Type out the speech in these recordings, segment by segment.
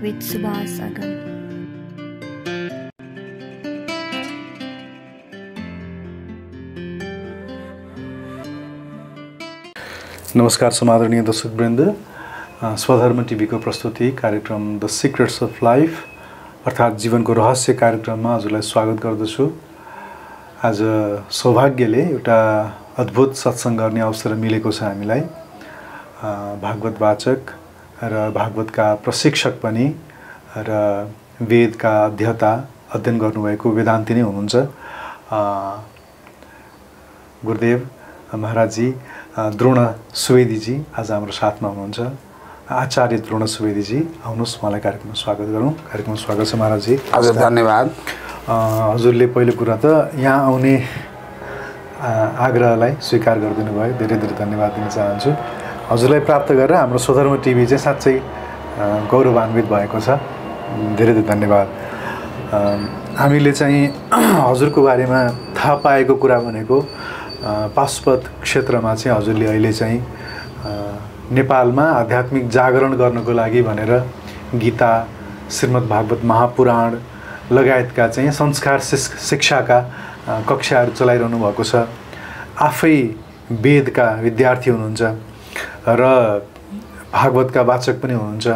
with Subhas Agam. नमस्कार समादरणीय दर्शकवृन्द, स्वधर्म टिभीको प्रस्तुति कार्यक्रम द सिक्रेट्स अफ लाइफ अर्थात् जीवनको रहस्य कार्यक्रममा हजुरलाई स्वागत गर्दछु। आज सौभाग्यले एउटा अद्भुत सत्संग गर्ने अवसर मिलेको छ हामीलाई। भागवत वाचक र भागवतका प्रशिक्षक पनि र वेदका अध्ययन गर्नुभएको वेदान्ती नै हुनुहुन्छ गुरुदेव महाराजजी द्रोण सुवेदीजी आज हाम्रो साथमा हुनुहुन्छ। आचार्य द्रोण सुवेदीजी, आउनुहोस् उहाँलाई कार्यक्रममा स्वागत गरौँ। कार्यक्रममा स्वागत छ महाराजजी। हजुर धन्यवाद। हजुरले पहिलो कुरा त यहाँ आउने आग्रहलाई स्वीकार गरिदिनु भयो, धेरै धेरै धन्यवाद दिन चाहन्छु। हजुरलाई प्राप्त गरेर हाम्रो स्वधर्म टिभी चाहिँ साँच्चै गौरवान्वित भएको छ। धेरै धेरै धन्यवाद। हामीले चाहिँ हजुरको बारेमा थाहा पाएको कुरा भनेको पाशुपत क्षेत्रमा चाहिँ हजुरले अहिले चाहिँ नेपालमा आध्यात्मिक जागरण गर्नको लागि भनेर गीता, श्रीमद् भागवत महापुराण लगायतका चाहिँ संस्कार शिक्षाका कक्षाहरू चलाइरहनु भएको छ। आफै वेदका विद्यार्थी हुनुहुन्छ र भागवतका वाचक पनि हुनुहुन्छ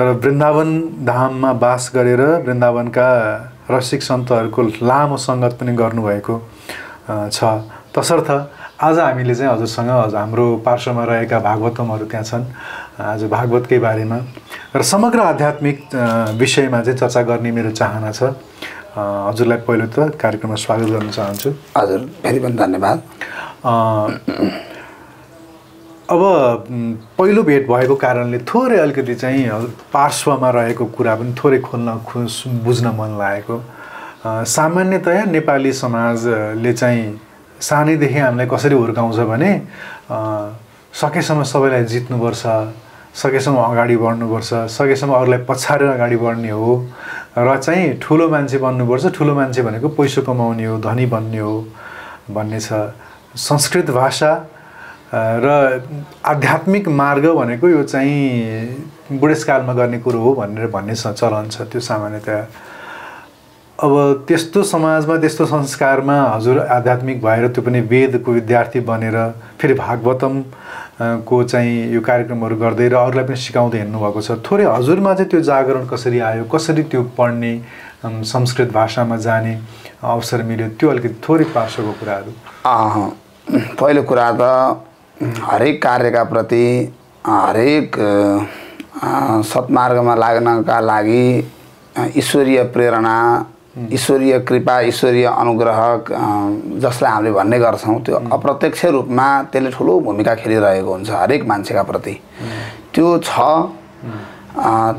र वृन्दावन धाममा वास गरेर वृन्दावनका रसिक सन्तहरूको लामो सङ्गत पनि गर्नुभएको छ। तसर्थ आज हामीले चाहिँ हजुरसँग हाम्रो पार्श्वमा रहेका भागवतमहरू त्यहाँ छन्। आज भागवतकै बारेमा र समग्र आध्यात्मिक विषयमा चाहिँ चर्चा गर्ने मेरो चाहना छ। हजुरलाई पहिलो त कार्यक्रममा स्वागत गर्न चाहन्छु। हजुर धेरै पनि धन्यवाद। अब पहिलो भेट भएको कारणले थोरै अलिकति चाहिँ पार्श्वमा रहेको कुरा पनि थोरै बुझ्न मन लागेको। सामान्यतया नेपाली समाजले चाहिँ सानैदेखि हामीलाई कसरी हुर्काउँछ भने सकेसम्म सबैलाई जित्नुपर्छ, सकेसम्म अगाडि बढ्नुपर्छ, सकेसम्म अरूलाई पछारेर अगाडि बढ्ने हो र चाहिँ ठुलो मान्छे बन्नुपर्छ। ठुलो मान्छे भनेको पैसा कमाउने हो, धनी बन्ने हो भन्ने छ। संस्कृत भाषा र आध्यात्मिक मार्ग भनेको यो चाहिँ बुढेसकालमा गर्ने कुरो हो भनेर भन्ने चलन छ त्यो सामान्यतया। अब त्यस्तो समाजमा त्यस्तो संस्कारमा हजुर आध्यात्मिक भएर त्यो पनि वेदको विद्यार्थी बनेर फेरि भागवतम को चाहिँ यो कार्यक्रमहरू गर्दै र अरूलाई पनि सिकाउँदै हिँड्नुभएको छ। थोरै हजुरमा चाहिँ त्यो जागरण कसरी आयो, कसरी त्यो पढ्ने, संस्कृत भाषामा जाने अवसर मिल्यो, त्यो अलिकति थोरै पार्श्वको कुराहरू। पहिलो कुरा त हरेक कार्यका प्रति हरेक सत्मार्गमा लाग्नका लागि ईश्वरीय प्रेरणा, ईश्वरीय कृपा, ईश्वरीय अनुग्रह जसलाई हामीले भन्ने गर्छौँ त्यो अप्रत्यक्ष रूपमा त्यसले ठुलो भूमिका खेलिरहेको हुन्छ हरेक मान्छेका प्रति। त्यो छ,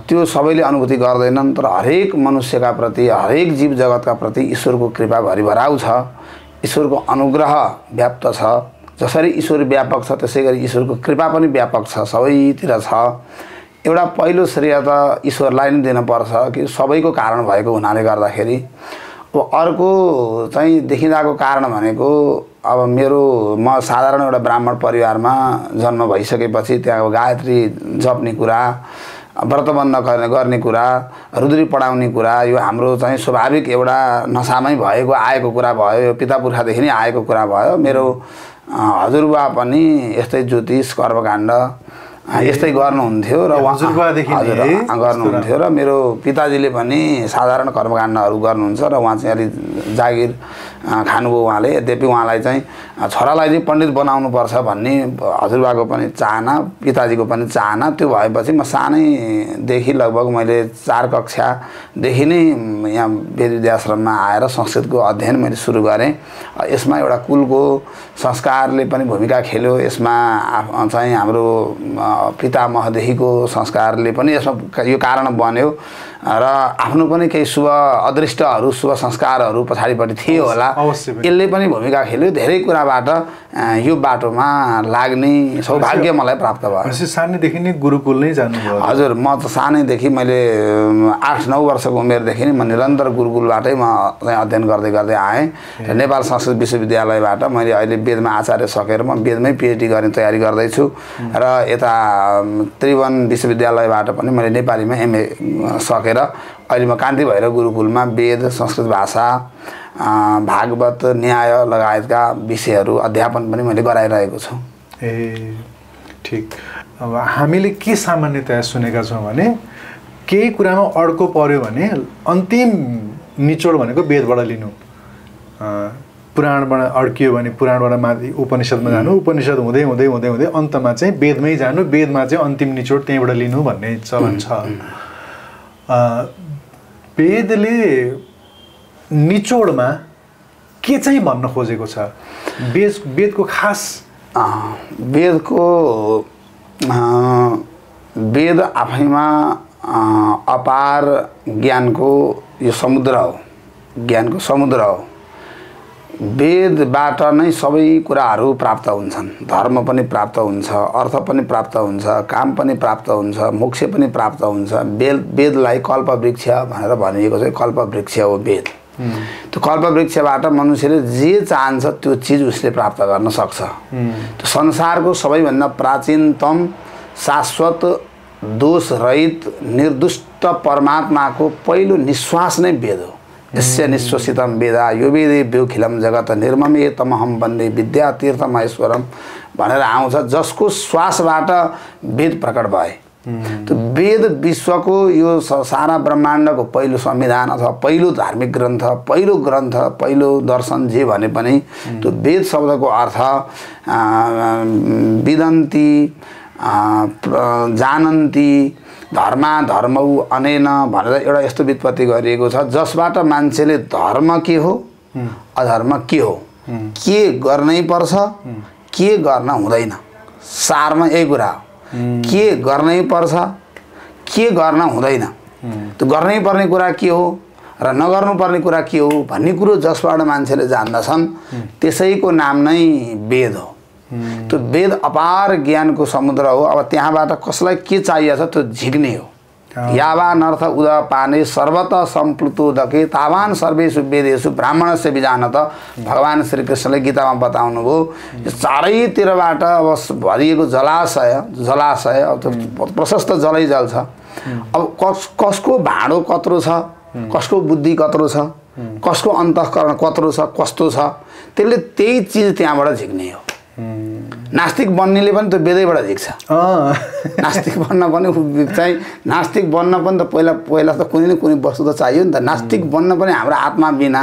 त्यो सबैले अनुभूति गर्दैनन्, तर हरेक मनुष्यका प्रति, हरेक जीव जगतका प्रति ईश्वरको कृपा भरिभराउ छ, ईश्वरको अनुग्रह व्याप्त छ। जसरी ईश्वर व्यापक छ त्यसै गरी ईश्वरको कृपा पनि व्यापक छ, सबैतिर छ। एउटा पहिलो श्रेय त ईश्वरलाई नै दिनुपर्छ कि सबैको कारण भएको हुनाले गर्दाखेरि। अब अर्को चाहिँ देखिँदाको कारण भनेको अब म साधारण एउटा ब्राह्मण परिवारमा जन्म भइसकेपछि त्यहाँ गायत्री जप्ने कुरा, व्रतबन्ध गर्ने कुरा, रुद्री पढाउने कुरा यो हाम्रो चाहिँ स्वाभाविक एउटा नसामै भएको आएको कुरा भयो। यो पिता पुर्खादेखि नै आएको कुरा भयो। मेरो हजुरबा पनि यस्तै ज्योतिष कर्मकाण्ड यस्तै गर्नुहुन्थ्यो र गर्नुहुन्थ्यो र मेरो पिताजीले पनि साधारण कर्मकाण्डहरू गर्नुहुन्छ र उहाँ चाहिँ अलि जागिर खानुभयो उहाँले। यद्यपि उहाँलाई चाहिँ छोरालाई चाहिँ पण्डित बनाउनुपर्छ भन्ने हजुरबाको पनि चाहना, पिताजीको पनि चाहना। त्यो भएपछि म सानैदेखि लगभग मैले 4 कक्षादेखि नै यहाँ वेद विद्याश्रममा आएर संस्कृतको अध्ययन मैले सुरु गरेँ। यसमा एउटा कुलको संस्कारले पनि भूमिका खेल्यो। यसमा चाहिँ हाम्रो पितामहदेखिको संस्कारले पनि यसमा यो कारण बन्यो र आफ्नो पनि केही शुभ अदृष्टहरू शुभ संस्कारहरू पछाडिपट्टि थिए होला यसले पनि भूमिका खेल्यो धेरै कुराबाट यो बाटोमा लाग्ने सौभाग्य मलाई प्राप्त भयो सानैदेखि नै गुरुकुल नै जानुभयो हजुर म त सानैदेखि मैले 8-9 वर्षको उमेरदेखि नै म निरन्तर गुरुकुलबाटै म अध्ययन गर्दै गर्दै आएँ र नेपाल संस्कृत विश्वविद्यालयबाट मैले अहिले वेदमा आचार्य सकेर म वेदमै पिएचडी गर्ने तयारी गर्दैछु र यता त्रिभुवन विश्वविद्यालयबाट पनि मैले नेपालीमा एमए सकेर अहिले म कान्ति भैरव गुरुकुलमा वेद संस्कृत भाषा भागवत न्याय लगायतका विषयहरू अध्यापन पनि मैले गराइरहेको छु ए ठीक अब हामीले के सामान्यतया सुनेका छौँ भने केही कुरामा अड्को पर्यो भने अन्तिम निचोड भनेको वेदबाट लिनु पुराणबाट अड्कियो भने पुराणबाट माथि उपनिषदमा जानु उपनिषद हुँदै हुँदै हुँदै हुँदै अन्तमा चाहिँ वेदमै जानु वेदमा चाहिँ अन्तिम निचोड त्यहीँबाट लिनु भन्ने चलन छ वेदले निचोडमा के चाहिँ भन्न खोजेको छ वेदको खास वेद आफैमा अपार ज्ञानको यो समुद्र हो ज्ञानको समुद्र हो वेदबाट नै सबै कुराहरू प्राप्त हुन्छन् धर्म पनि प्राप्त हुन्छ अर्थ पनि प्राप्त हुन्छ काम पनि प्राप्त हुन्छ मोक्ष पनि प्राप्त हुन्छ वेदलाई कल्पवृक्ष भनेर भनिएको चाहिँ कल्पवृक्ष हो वेद त्यो कल्पवृक्षबाट मनुष्यले जे चाहन्छ त्यो चिज उसले प्राप्त गर्न सक्छ त्यो संसारको सबैभन्दा प्राचीनतम शाश्वत दोषरहित निर्दुष्ट परमात्माको पहिलो निश्वास नै वेद हो यस्य निश्वसितम वेदा यो वेदेभ्योखिलम जगत निर्ममे तमहम वन्दे विद्या तीर्थ महेश्वरम भनेर आउँछ जसको श्वासबाट वेद प्रकट भए त्यो वेद विश्वको यो सारा ब्रह्माण्डको पहिलो संविधान अथवा पहिलो धार्मिक ग्रन्थ पहिलो दर्शन जे भने पनि त्यो वेद शब्दको अर्थ विदन्ति जानन्ति धर्मौ अनेन भनेर एउटा यस्तो व्युत्पत्ति गरिएको छ जसबाट मान्छेले धर्म के हो अधर्म के हो के गर्नै पर्छ के गर्न हुँदैन सारमा यही कुरा हो के गर्नै पर्छ के गर्न हुँदैन त्यो गर्नै पर्ने कुरा के हो र नगर्नु पर्ने कुरा के हो भन्ने कुरो जसबाट मान्छेले जान्दछन् त्यसैको नाम नै वेद हो त्यो वेद अपार ज्ञानको समुद्र हो अब त्यहाँबाट कसलाई के चाहिएको छ त्यो झिक्ने हो यावानर्थ उदपाने सर्वतः सम्प्लुतोदके तावान सर्वेषु वेदेषु ब्राह्मणस्य विजानत भगवान श्रीकृष्णले गीतामा बताउनु भयो यो चारैतिरबाट अब भरिएको जलाशय अब त्यो प्रशस्त जलै जल छ अब कसको भाँडो कत्रो छ कसको बुद्धि कत्रो छ कसको अन्तःकरण कत्रो छ कस्तो छ त्यसले त्यही चिज त्यहाँबाट झिक्ने हो नास्तिक बन्नेले पनि त वेदैबाट झिक्छ नास्तिक बन्न पनि चाहिँ नास्तिक बन्न पनि त पहिला त कुनै न कुनै वस्तु त चाहियो नि त नास्तिक बन्न पनि हाम्रो आत्मा बिना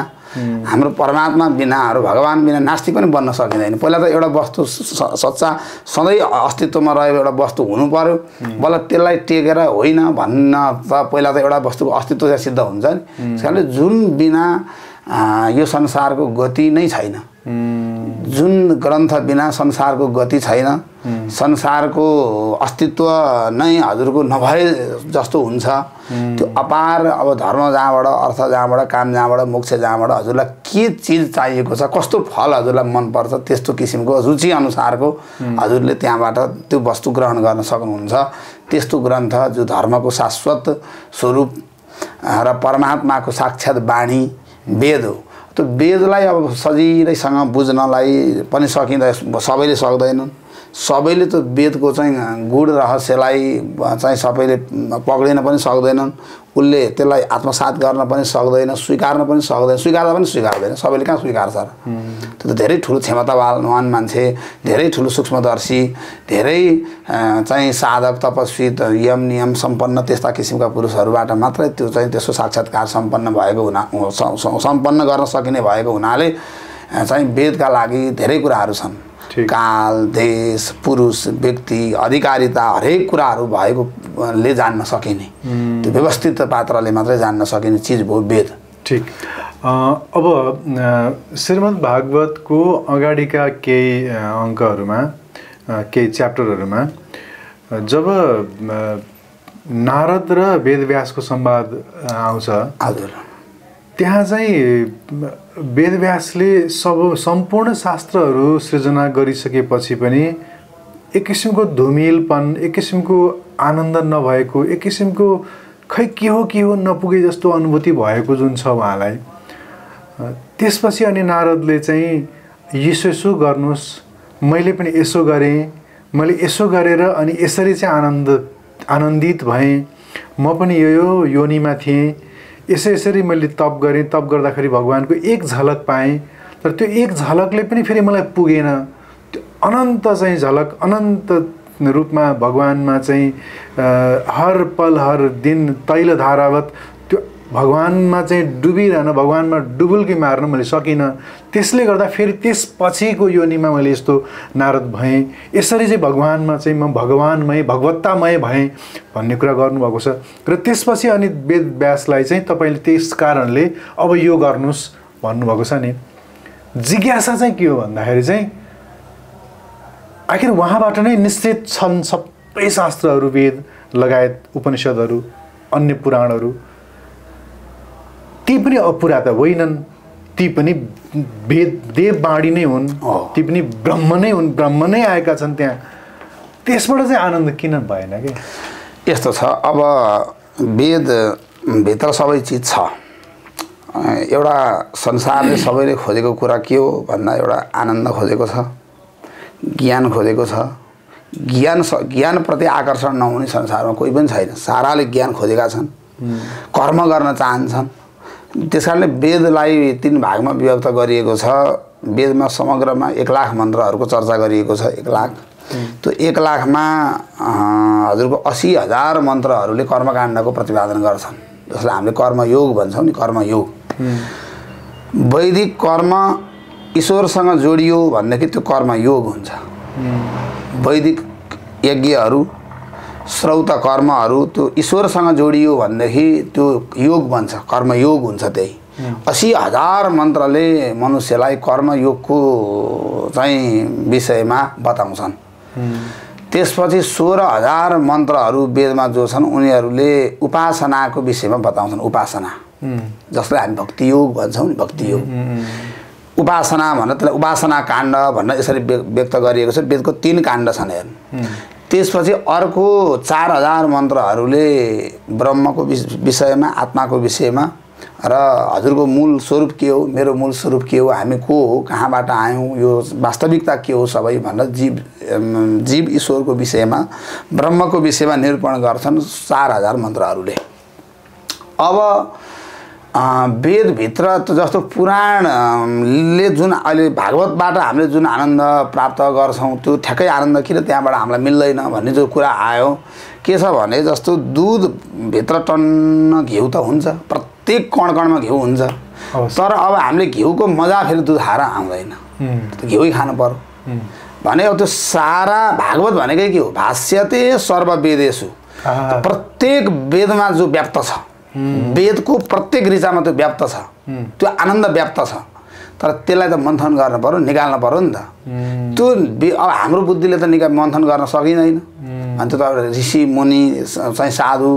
हाम्रो परमात्मा बिना भगवान बिना नास्तिक पनि बन्न सकिँदैन पहिला त एउटा वस्तु सच्चा सधैँ अस्तित्वमा रहेको एउटा वस्तु हुनु पर्यो बल्ल त्यसलाई टेकेर होइन भन्न त पहिला त एउटा वस्तुको अस्तित्व चाहिँ सिद्ध हुन्छ नि त्यस कारणले जुन बिना यो संसारको गति नै छैन जुन ग्रन्थ बिना संसारको गति छैन संसारको अस्तित्व नै हजुरको नभए जस्तो हुन्छ त्यो अपार अब धर्म जहाँबाट अर्थ जहाँबाट काम जहाँबाट मोक्ष जहाँबाट हजुरलाई के चिज चाहिएको छ कस्तो फल हजुरलाई मनपर्छ त्यस्तो किसिमको रुचि अनुसारको हजुरले त्यहाँबाट त्यो वस्तु ग्रहण गर्न सक्नुहुन्छ त्यस्तो ग्रन्थ जो धर्मको शाश्वत स्वरूप र परमात्माको साक्षात वाणी वेद हो त्यो वेदलाई अब सजिलैसँग बुझ्नलाई पनि सकिँदैन सबैले सक्दैनन् सबैले त वेदको चाहिँ गुण रहस्यलाई चाहिँ सबैले पक्रिन पनि सक्दैनन् उसले त्यसलाई आत्मसात गर्न पनि सक्दैन स्वीकार्न पनि सक्दैन स्वीकार्दा पनि स्वीकार्दैन सबैले कहाँ स्वीकार्छ र त्यो त धेरै ठुलो क्षमतावान मान्छे धेरै ठुलो सूक्ष्मदर्शी धेरै चाहिँ साधक तपस्वी यम नियम सम्पन्न त्यस्ता किसिमका पुरुषहरूबाट मात्रै त्यो चाहिँ त्यसको साक्षात्कार सम्पन्न भएको सम्पन्न गर्न सकिने भएको हुनाले चाहिँ वेदका लागि धेरै कुराहरू छन् काल देश पुरुष व्यक्ति अधिकारिता हरेक कुराहरू भएकोले जान्न सकिने त्यो व्यवस्थित पात्रले मात्रै जान्न सकिने चिज भयो वेद ठीक अब श्रीमद् भागवतको अगाडिका केही अङ्कहरूमा केही च्याप्टरहरूमा जब नारद र वेदव्यासको संवाद आउँछ। हजुर। त्यहाँ चाहिँ वेदव्यासले सम्पूर्ण शास्त्रहरू सृजना गरिसकेपछि पनि एक किसिमको धुमिलपन, एक किसिमको आनन्द नभएको, एक किसिमको खै के हो नपुगे जस्तो अनुभूति भएको जुन छ उहाँलाई। त्यसपछि अनि नारदले चाहिँ यसो गर्नुहोस्, मैले पनि यसो गरेँ, मैले यसो गरेर अनि यसरी चाहिँ आनन्दित भएँ, म पनि यो योनिमा थिएँ, यसरी मैले तप गरेँ, तप गर्दाखेरि भगवानको एक झलक पाएँ, तर त्यो एक झलकले पनि फेरि मलाई पुगेन। त्यो अनन्त चाहिँ झलक, अनन्त रूपमा भगवानमा चाहिँ हर पल हर दिन तैल धारावत त्यो भगवानमा चाहिँ डुबिरहन, भगवानमा डुबुल्की मार्न मैले सकिनँ। त्यसले गर्दा फेरि त्यसपछिको योनिमा मैले यस्तो नारद भएँ, यसरी चाहिँ भगवानमा चाहिँ म भगवानमय भगवत्तामय भएँ भन्ने कुरा गर्नुभएको छ। र त्यसपछि अनि वेदव्यासलाई चाहिँ तपाईँले त्यस कारणले अब यो गर्नुहोस् भन्नुभएको छ नि। जिज्ञासा चाहिँ के हो भन्दाखेरि चाहिँ आखिर उहाँबाट नै निश्चित छन् सबै शास्त्रहरू, वेद लगायत उपनिषदहरू, अन्य पुराणहरू। ती पनि अपुरा त होइनन्, ती पनि देववाणी नै हुन्, ती पनि ब्रह्म नै हुन्, ब्रह्म नै आएका छन् त्यहाँ। त्यसबाट चाहिँ आनन्द किन भएन कि? यस्तो छ, अब वेदभित्र सबै चिज छ। एउटा संसारले सबैले खोजेको कुरा के हो भन्दा एउटा आनन्द खोजेको छ, ज्ञान खोजेको छ। ज्ञानप्रति आकर्षण नहुने संसारमा कोही पनि छैन। साराले ज्ञान खोजेका छन्, कर्म गर्न चाहन्छन्। त्यस कारणले वेदलाई 3 भागमा विभक्त गरिएको छ। वेदमा समग्रमा 1,00,000 मन्त्रहरूको चर्चा गरिएको छ। 1,00,000। त्यो 1,00,000मा हजुरको 80,000 मन्त्रहरूले कर्मकाण्डको प्रतिपादन गर्छन्, जसलाई हामीले कर्मयोग भन्छौँ नि। कर्मयोग वैदिक कर्म ईश्वरसँग जोडियो भनेदेखि त्यो कर्मयोग हुन्छ। वैदिक यज्ञहरू, श्रौत कर्महरू त्यो ईश्वरसँग जोडियो भनेदेखि त्यो योग बन्छ, कर्मयोग हुन्छ। त्यही 80,000 मन्त्रले मनुष्यलाई कर्मयोगको चाहिँ विषयमा बताउँछन्। त्यसपछि 16,000 मन्त्रहरू वेदमा जो छन् उनीहरूले उपासनाको विषयमा बताउँछन्। उपासना जसलाई हामी भक्ति योग भन्छौँ नि। भक्ति योग उपासना भनेर त्यसलाई उपासना काण्ड भनेर यसरी व्यक्त गरिएको छ। वेदको 3 काण्ड छन् हेर्नु। त्यसपछि अर्को 4,000 मन्त्रहरूले ब्रह्मको विषयमा, आत्माको विषयमा र हजुरको मूल स्वरूप के हो, मेरो मूल स्वरूप के हो, हामी को हो, कहाँबाट आयौँ, यो वास्तविकता के हो सबै भनेर जीव ईश्वरको विषयमा, ब्रह्मको विषयमा निरूपण गर्छन् 4,000 मन्त्रहरूले। अब वेदभित्र त जस्तो पुराणले जुन अहिले भागवतबाट हामीले जुन आनन्द प्राप्त गर्छौँ त्यो ठ्याक्कै आनन्द किन त्यहाँबाट हामीलाई मिल्दैन भन्ने जो कुरा आयो। के छ भने जस्तो दुधभित्र टन्न घिउ त हुन्छ, प्रत्येक कणकणमा घिउ हुन्छ, तर अब हामीले घिउको मजा फेरि दुध खाएर आउँदैन, घिउै खानु पर्यो भने। अब त्यो सारा भागवत भनेकै के हो? भाष्यते सर्व वेदेषु, प्रत्येक वेदमा जो व्याप्त छ, वेदको प्रत्येक ऋचामा त्यो व्याप्त छ, त्यो आनन्द व्याप्त छ। तर त्यसलाई त मन्थन गर्न पर्यो, निकाल्न पर्यो नि त। त्यो अब हाम्रो बुद्धिले त मन्थन गर्न सकिँदैन। अनि त्यो त ऋषि मुनि चाहिँ साधु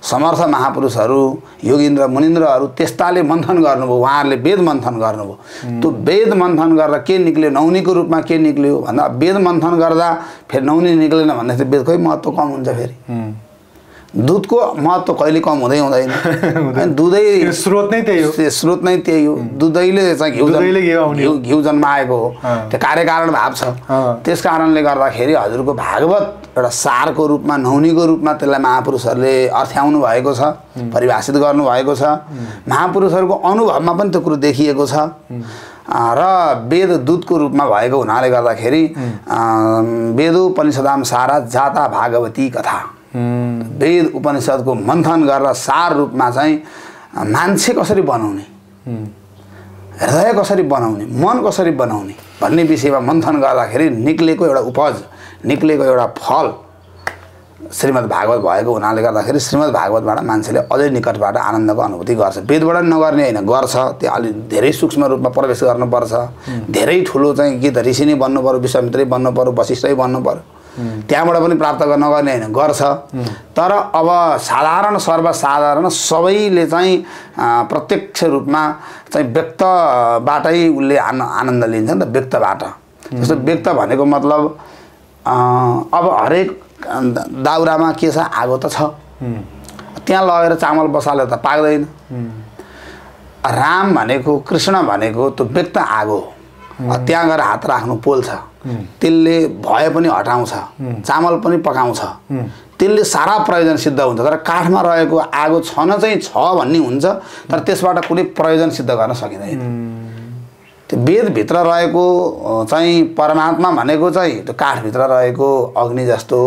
समर्थ महापुरुषहरू योगिन्द्र मुनिन्द्रहरू त्यस्ताले मन्थन गर्नुभयो। उहाँहरूले वेद मन्थन गर्नुभयो। त्यो वेद मन्थन गरेर के निक्ल्यो, नौनीको रूपमा के निक्ल्यो भन्दा वेद मन्थन गर्दा फेरि नौनी निक्लेन भन्दाखेरि वेदकै महत्त्व कम हुन्छ। फेरि दुधको महत्त्व कहिले कम हुँदैन। दुधै स्रोत नै त्यही हो। स्रोत नै त्यही हो। दुधैले चाहिँ घिउ जन्माएको हो। त्यो कार्यकारण भाव छ। त्यस कारणले गर्दाखेरि हजुरको भागवत एउटा सारको रूपमा, नौनीको रूपमा त्यसलाई महापुरुषहरूले अर्थ्याउनु भएको छ, परिभाषित गर्नुभएको छ। महापुरुषहरूको अनुभवमा पनि त्यो कुरो देखिएको छ। र वेद दूतको रूपमा भएको हुनाले गर्दाखेरि वेदोपनिषदाम सारा जाता भागवती कथा, वेद उपनिषदको मन्थन गरेर सार रूपमा चाहिँ मान्छे कसरी बनाउने, हृदय कसरी बनाउने, मन कसरी बनाउने भन्ने विषयमा मन्थन गर्दाखेरि निक्लेको एउटा उपज, निक्लेको एउटा फल श्रीमद् भागवत भएको हुनाले गर्दाखेरि श्रीमद् भागवतबाट मान्छेले अझै निकटबाट आनन्दको अनुभूति गर्छ। वेदबाट नगर्ने होइन, गर्छ। त्यो अलि धेरै सूक्ष्म रूपमा प्रवेश गर्नुपर्छ। धेरै ठुलो चाहिँ कि त ऋषि नै बन्नु पर्यो, विश्वामित्रै बन्नु पर्यो, वशिष्ठै बन्नु पर्यो त्यहाँबाट पनि प्राप्त गर्न गर्ने होइन, गर्छ। तर अब साधारण सर्वसाधारण सबैले चाहिँ प्रत्यक्ष रूपमा चाहिँ व्यक्तबाटै उसले आनन्द लिन्छ नि त, व्यक्तबाट। जस्तो व्यक्त भनेको मतलब अब हरेक दाउरामा के छ, आगो त छ, त्यहाँ लगेर चामल बसाले त पाक्दैन। राम भनेको, कृष्ण भनेको त्यो व्यक्त आगो, त्यहाँ गएर हात राख्नु पोल्छ, त्यसले भए पनि हटाउँछ, चामल पनि पकाउँछ, त्यसले सारा प्रयोजन सिद्ध हुन्छ। तर काठमा रहेको आगो छन चाहिँ छ भन्ने हुन्छ, तर त्यसबाट कुनै प्रयोजन सिद्ध गर्न सकिँदैन। त्यो वेदभित्र रहेको चाहिँ परमात्मा भनेको चाहिँ त्यो काठभित्र रहेको अग्नि जस्तो,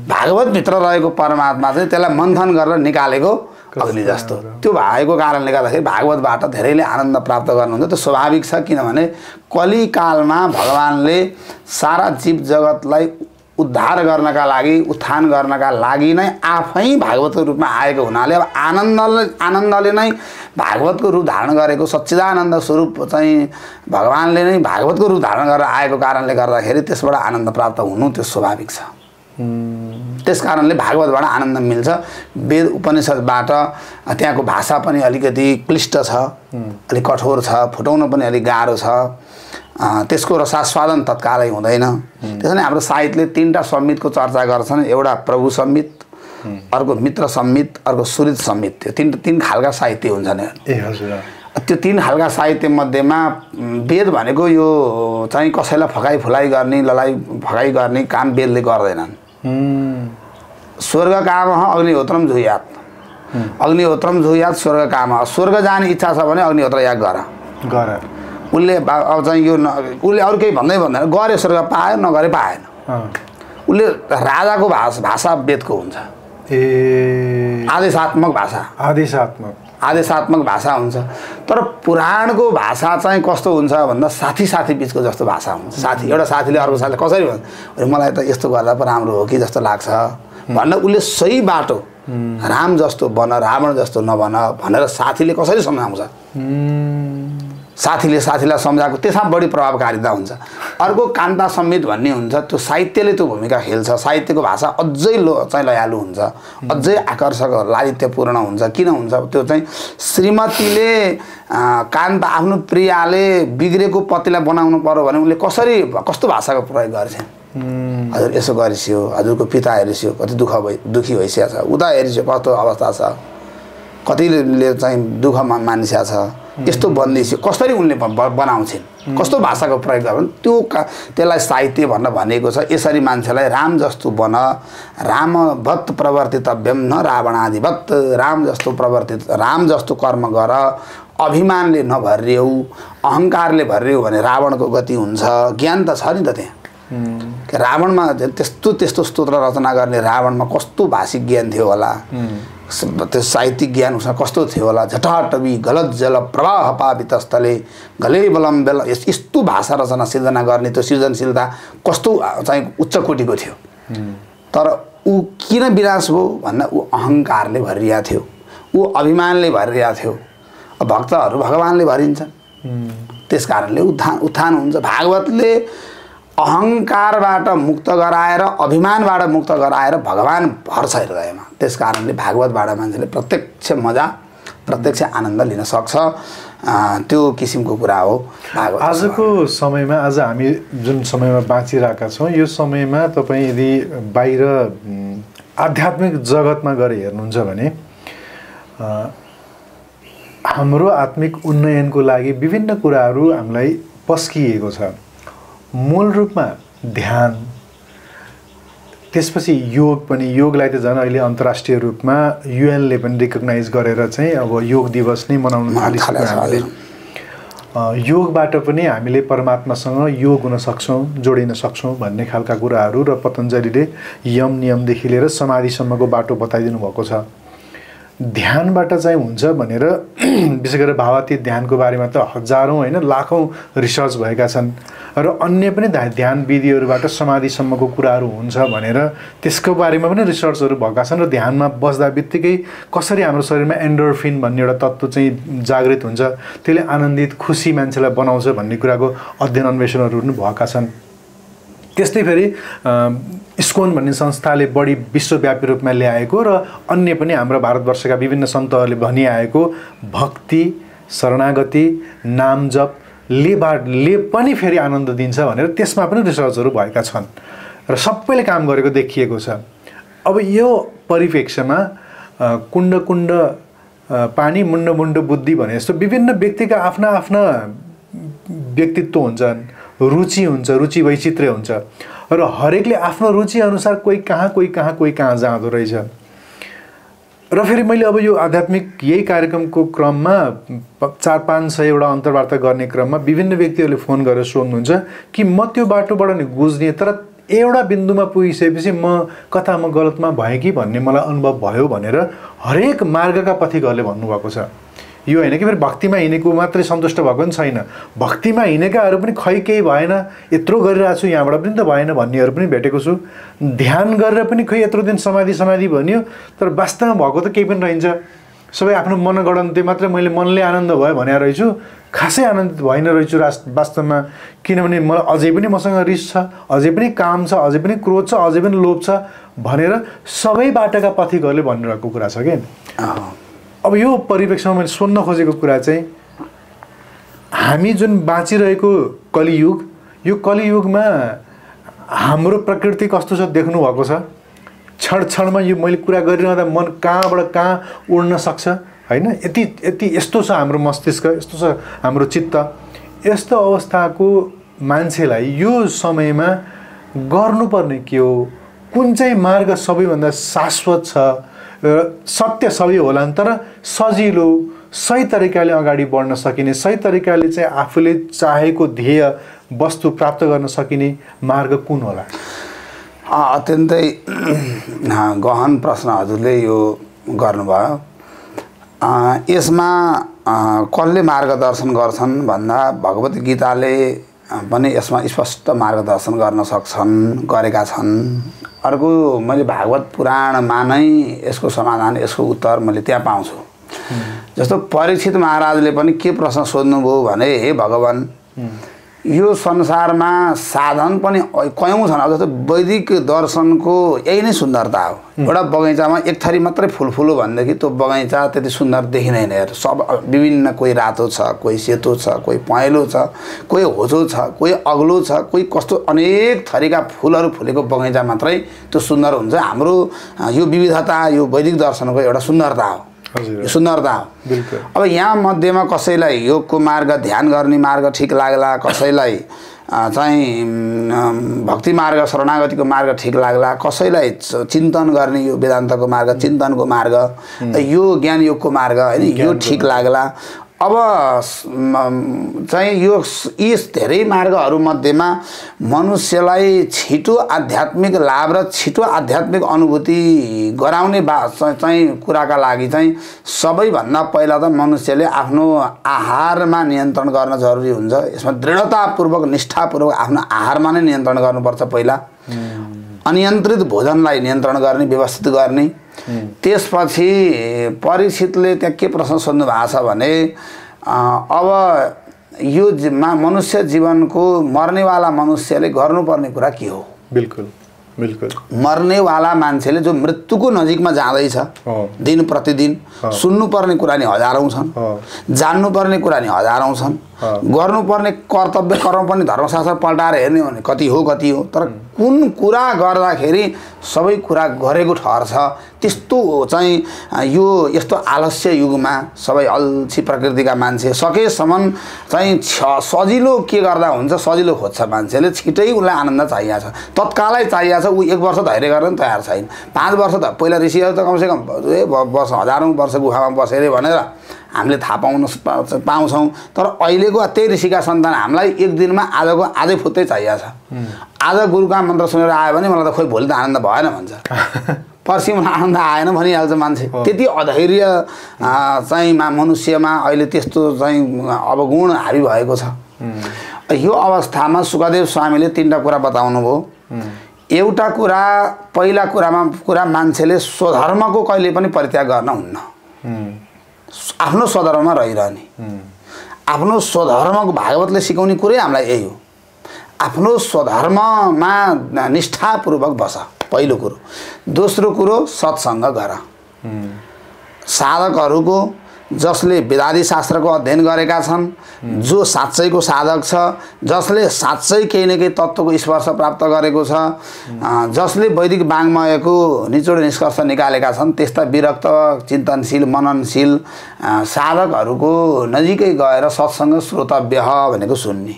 भागवतभित्र रहेको परमात्मा चाहिँ त्यसलाई मन्थन गरेर निकालेको अग्नि जस्तो। त्यो भएको कारणले गर्दाखेरि भागवतबाट धेरैले आनन्द प्राप्त गर्नुहुन्छ। त्यो स्वाभाविक छ, किनभने कलिकालमा भगवानले सारा जीव जगतलाई उद्धार गर्नका लागि, उत्थान गर्नका लागि नै आफै भागवतको रूपमा आएको हुनाले अब आनन्दले नै भागवतको रूप धारण गरेको सच्चिदानन्द स्वरूप चाहिँ भगवानले नै भागवतको रूप धारण गरेर आएको कारणले गर्दाखेरि त्यसबाट आनन्द प्राप्त हुनु त्यो स्वाभाविक छ। त्यस कारणले भागवतबाट आनन्द मिल्छ। वेद उपनिषदबाट त्यहाँको भाषा पनि अलिकति क्लिष्ट छ, अलिक कठोर छ, फुटाउन पनि अलिक गाह्रो छ, त्यसको रसास्वादन तत्कालै हुँदैन। त्यसैले हाम्रो साहित्यले तीनटा संहितको चर्चा गर्छन्, एउटा प्रभु संहित, अर्को मित्र संहित, अर्को सुहृद संहित। त्यो तीन खालका साहित्य हुन्छन्। त्यो तीन खालका साहित्य मध्येमा वेद भनेको यो चाहिँ कसैलाई फकाइ फुलाइ गर्ने, ललाइ फकाइ गर्ने काम वेदले गर्दैनन्। स्वर्ग काम अग्निहोत्रम जुह्यात, अग्निहोत्रम जुह्यात स्वर्ग काम। स्वर्ग जाने इच्छा छ भने अग्निहोत्र याग गर। उसले अब चाहिँ यो उसले अरू केही भन्दै भन्दैन, गरे स्वर्ग पायो, नगरे पाएन। उसले राजाको भाषा वेदको हुन्छ, आदेशात्मक भाषा, आदेशात्मक भाषा हुन्छ। तर पुराणको भाषा चाहिँ कस्तो हुन्छ भन्दा साथी साथी बिचको जस्तो भाषा हुन्छ। साथी, एउटा साथीले अर्को साथीले कसरी भन्छ, मलाई त यस्तो गर्दा पो राम्रो हो कि जस्तो लाग्छ भन्न उसले सही बाटो, राम जस्तो बन, रावण जस्तो नबन भनेर साथीले कसरी सम्झाउँछ, साथीले साथीलाई सम्झाएको त्यसमा बढी प्रभावकारिता हुन्छ। अर्को कान्ता संहित भन्ने हुन्छ, त्यो साहित्यले त्यो भूमिका खेल्छ। साहित्यको भाषा अझै चाहिँ लयालु हुन्छ, अझै आकर्षक, लालित्यपूर्ण हुन्छ। किन हुन्छ त्यो चाहिँ श्रीमतीले कान्ता आफ्नो प्रियाले बिग्रेको पतिलाई बनाउनु पर्यो भने उनले कसरी, कस्तो भाषाको प्रयोग गर्छन्, हजुर यसो गरिस्यो, हजुरको पिता हेरिस्यो कति दुखी भइसकेको छ, उता हेरिस्यो कस्तो अवस्था छ, कतिले चाहिँ दुःख मानिसकेको छ, यस्तो बन्दैछ, कसरी उनले बनाउँछन्, कस्तो भाषाको प्रयोग गर्छन्, त्यसलाई साहित्य भन्न भनेको छ। यसरी मान्छेलाई राम जस्तो बन, रामवत् प्रवर्तितव्यम न रावणादिवत्, राम जस्तो कर्म गर, अभिमानले नभरियौ, अहङ्कारले भरियौ भने रावणको गति हुन्छ। ज्ञान त छ नि त त्यहाँ। रावणमा त्यस्तो स्तोत्र रचना गर्ने रावणमा कस्तो भाषिक ज्ञान थियो होला, त्यो साहित्यिक ज्ञान उसमा कस्तो थियो होला। झटाटवी गलत जल प्रवाह पावित स्थले गले बलम बेल, यस्तो भाषा रचना सिर्जना गर्ने त्यो सृजनशीलता कस्तो चाहिँ उच्च कोटिको थियो। तर ऊ किन विनाश भयो भन्दा ऊ अहङ्कारले भरिरहेको थियो, ऊ अभिमानले भरिरहेको थियो। भक्तहरू भगवानले भरिन्छन्, त्यस कारणले उत्थान हुन्छ। भागवतले अहङ्कारबाट मुक्त गराएर, अभिमानबाट मुक्त गराएर भगवान भर्छ हृदयमा। त्यस कारणले भागवतबाट मान्छेले प्रत्यक्ष मजा, प्रत्यक्ष आनन्द लिन सक्छ। त्यो किसिमको कुरा हो भागवत। आजको समयमा, आज हामी जुन समयमा बाँचिरहेका छौँ, यो समयमा तपाईँ यदि बाहिर आध्यात्मिक जगतमा गएर हेर्नुहुन्छ भने हाम्रो आत्मिक उन्नयनको लागि विभिन्न कुराहरू हामीलाई पस्किएको छ। मूल रूपमा ध्यान, त्यसपछि योग पनि। योगलाई त झन् अहिले अन्तर्राष्ट्रिय रूपमा युएनले पनि रिकग्नाइज गरेर चाहिँ अब योग दिवस नै मनाउन थालिसक्यो हामीले। योगबाट पनि हामीले परमात्मासँग योग हुन सक्छौँ, जोडिन सक्छौँ भन्ने खालका कुराहरू र पतञ्जलिले यम नियमदेखि लिएर समाधिसम्मको बाटो बताइदिनु भएको छ। ध्यानबाट चाहिँ हुन्छ भनेर विशेष गरेर भावातीत ध्यानको बारेमा त हजारौँ होइन लाखौँ रिसर्च भएका छन् र अन्य पनि ध्यान विधिहरूबाट समाधिसम्मको कुराहरू हुन्छ भनेर त्यसको बारेमा पनि रिसर्चहरू भएका छन्। र ध्यानमा बस्दा बित्तिकै कसरी हाम्रो शरीरमा एन्डोर्फिन भन्ने एउटा तत्त्व चाहिँ जागृत हुन्छ, त्यसले आनन्दित खुसी मान्छेलाई बनाउँछ भन्ने कुराको अध्ययन अन्वेषणहरू पनि भएका छन्। त्यस्तै फेरि इस्कोन भन्ने संस्थाले बढी विश्वव्यापी रूपमा ल्याएको र अन्य पनि हाम्रो भारतवर्षका विभिन्न सन्तहरूले भनिआएको भक्ति शरणागति नाम जपले पनि फेरि आनन्द दिन्छ भनेर त्यसमा पनि रिसर्चहरू भएका छन् र सबैले काम गरेको देखिएको छ। अब यो परिप्रेक्ष्यमा कुण्ड कुण्ड पानी मुण्ड मुण्ड बुद्धि भने जस्तो विभिन्न व्यक्तिका आफ्ना आफ्ना व्यक्तित्व हुन्छन्, रुचि हुन्छ, रुचि वैचित्र्य हुन्छ र हरेकले आफ्नो रुचि अनुसार कोही कहाँ जाँदो रहेछ। र फेरि मैले अब यो आध्यात्मिक यही कार्यक्रमको क्रममा 400-500 एउटा अन्तर्वार्ता गर्ने क्रममा विभिन्न व्यक्तिहरूले फोन गरेर सोध्नुहुन्छ कि म त्यो बाटोबाट नि गुज्ने तर एउटा बिन्दुमा पुगिसकेपछि म गलतमा भएँ कि भन्ने मलाई अनुभव भयो भनेर हरेक मार्गका पथिकहरूले भन्नुभएको छ। यो होइन कि फेरि भक्तिमा हिँडेको मात्रै सन्तुष्ट भएको पनि छैन, भक्तिमा हिँडेकाहरू पनि खै केही भएन, यत्रो गरिरहेको छु यहाँबाट पनि त भएन भन्नेहरू पनि भेटेको छु। ध्यान गरेर पनि खै यत्रो दिन समाधि भन्यो तर वास्तवमा भएको त केही पनि रहन्छ। सबै आफ्नो मनगढन्ते मात्रै मैले मनले आनन्द भयो भनेर रहेछु, खासै आनन्दित भइन रहेछु वास्तवमा। किनभने मलाई अझै पनि मसँग रिस छ, अझै पनि काम छ, अझै पनि क्रोध छ, अझै पनि लोभ छ भनेर सबै बाटोका पथिकहरूले भनिरहेको कुरा छ कि। अब यो परिप्रेक्ष्यमा मैले सोध्न खोजेको कुरा चाहिँ हामी जुन बाँचिरहेको कलियुग, यो कलियुगमा हाम्रो प्रकृति कस्तो छ देख्नु भएको छ। क्षण यो मैले कुरा गरिरहँदा मन कहाँबाट कहाँ उड्न सक्छ होइन, यति यस्तो छ हाम्रो मस्तिष्क, यस्तो छ हाम्रो चित्त। यस्तो अवस्थाको मान्छेलाई यो समयमा गर्नुपर्ने के हो, कुन चाहिँ मार्ग सबैभन्दा शाश्वत छ, सत्य सबै होला तर सजिलो सही तरिकाले अगाडि बढ्न सकिने, सही तरिकाले चाहिँ आफूले चाहेको ध्येय वस्तु प्राप्त गर्न सकिने मार्ग कुन होला? अत्यन्तै गहन प्रश्न हजुरले यो गर्नुभयो। यसमा कसले मार्गदर्शन गर्छन् भन्दा भगवत गीताले पनि यसमा स्पष्ट मार्गदर्शन गर्न सक्छन्, गरेका छन्। अर्को मैले भागवत पुराणमा नै यसको समाधान, यसको उत्तर मैले त्यहाँ पाउँछु। जस्तो परीक्षित महाराजले पनि के प्रश्न सोध्नुभयो भने, हे भगवान यो संसारमा साधन पनि कयौँ छन्, जस्तो वैदिक दर्शनको यही नै सुन्दरता हो। एउटा बगैँचामा एक थरी मात्रै फुल फुल्यो भनेदेखि त्यो बगैँचा त्यति सुन्दर देखिँदैन। हेर सब विभिन्न, कोही रातो छ, कोही सेतो छ, कोही पहेँलो छ, कोही होचो छ, कोही अग्लो छ, कोही कस्तो अनेक थरीका फुलहरू फुलेको बगैँचा मात्रै त्यो सुन्दर हुन्छ। हाम्रो यो विविधता यो वैदिक दर्शनको एउटा सुन्दरता हो, सुन्दरता हो। अब यहाँ मध्येमा कसैलाई योगको मार्ग, ध्यान गर्ने मार्ग ठिक लाग्ला, कसैलाई चाहिँ भक्ति मार्ग शरणागतिको मार्ग ठिक लाग्ला, कसैलाई चिन्तन गर्ने यो वेदान्तको मार्ग, चिन्तनको मार्ग, यो ज्ञान योगको मार्ग होइन यो ठिक लाग्ला। अब चाहिँ यो यी धेरै मार्गहरू मध्येमा मनुष्यलाई छिटो आध्यात्मिक लाभ र छिटो आध्यात्मिक अनुभूति गराउने चाहिँ कुराका लागि चाहिँ सबैभन्दा पहिला त मनुष्यले आफ्नो आहारमा नियन्त्रण गर्न जरुरी हुन्छ। यसमा दृढतापूर्वक निष्ठापूर्वक आफ्नो आहारमा नै नियन्त्रण गर्नुपर्छ पहिला। अनियन्त्रित भोजनलाई नियन्त्रण गर्ने, व्यवस्थित गर्ने। त्यसपछि परीक्षितले त्यहाँ के प्रश्न सोध्नु भएको छ भने, अब यो मनुष्य जीवनको मर्नेवाला मनुष्यले गर्नुपर्ने कुरा के हो? बिल्कुल बिल्कुल। मर्नेवाला मान्छेले जो मृत्युको नजिकमा जाँदैछ दिन प्रतिदिन, सुन्नुपर्ने कुरा नि हजारौँ छन्, जान्नुपर्ने कुरा नि हजारौँ छन्, गर्नुपर्ने कर्तव्य कर्म पनि धर्मशास्त्र पल्टाएर हेर्ने हो भने कति हो, तर कुन कुरा गर्दाखेरि सबै कुरा गरेको ठहर छ। त्यस्तो चाहिँ यो यस्तो आलस्य युगमा सबै अल्छी प्रकृतिका मान्छे सकेसम्म चाहिँ सजिलो के गर्दा हुन्छ, सजिलो खोज्छ मान्छेले, छिटै उसलाई आनन्द चाहिएको छ, तत्कालै चाहिएको छ। ऊ 1 वर्ष धैर्य गर्न तयार छैन, 5 वर्ष त पहिला ऋषिहरू त कमसेकम वर्ष हजारौँ वर्ष गुफामा बसेर भनेर हामीले थाहा पाउँछौँ। तर अहिलेको त्यही ऋषिका सन्तान हामीलाई 1 दिनमा आजै फुत्तै चाहिएको छ। आज गुरुका मन्त्र सुनेर आयो भने मलाई त खोइ भोलि त आनन्द भएन भन्छ, पर्सि मलाई आनन्द आएन भनिहाल्छ मान्छे। त्यति अधैर्य चाहिँ मनुष्यमा अहिले त्यस्तो चाहिँ अवगुण हावी भएको छ। यो अवस्थामा सुखदेव स्वामीले 3टा कुरा बताउनु भयो। एउटा कुरा, पहिला कुरा मान्छेले स्वधर्मको कहिले पनि परित्याग गर्न हुन्न, आफ्नो स्वधर्ममा रहिरहने। आफ्नो स्वधर्मको भागवतले सिकाउने कुरै हामीलाई यही हो। आफ्नो स्वधर्ममा निष्ठापूर्वक बस, पहिलो कुरो। दोस्रो कुरो सत्सङ्ग गर। साधकहरूको जसले वेदादी शास्त्रको अध्ययन गरेका छन्, जो साँच्चैको साधक छ, जसले साँच्चै केही न केही तत्त्वको स्पर्श प्राप्त गरेको छ, जसले वैदिक वाङ्मयको निचोड निष्कर्ष निकालेका छन्, त्यस्ता विरक्त चिन्तनशील मननशील साधकहरूको नजिकै गएर सत्सङ्ग श्रोतव्य भनेको सुन्ने।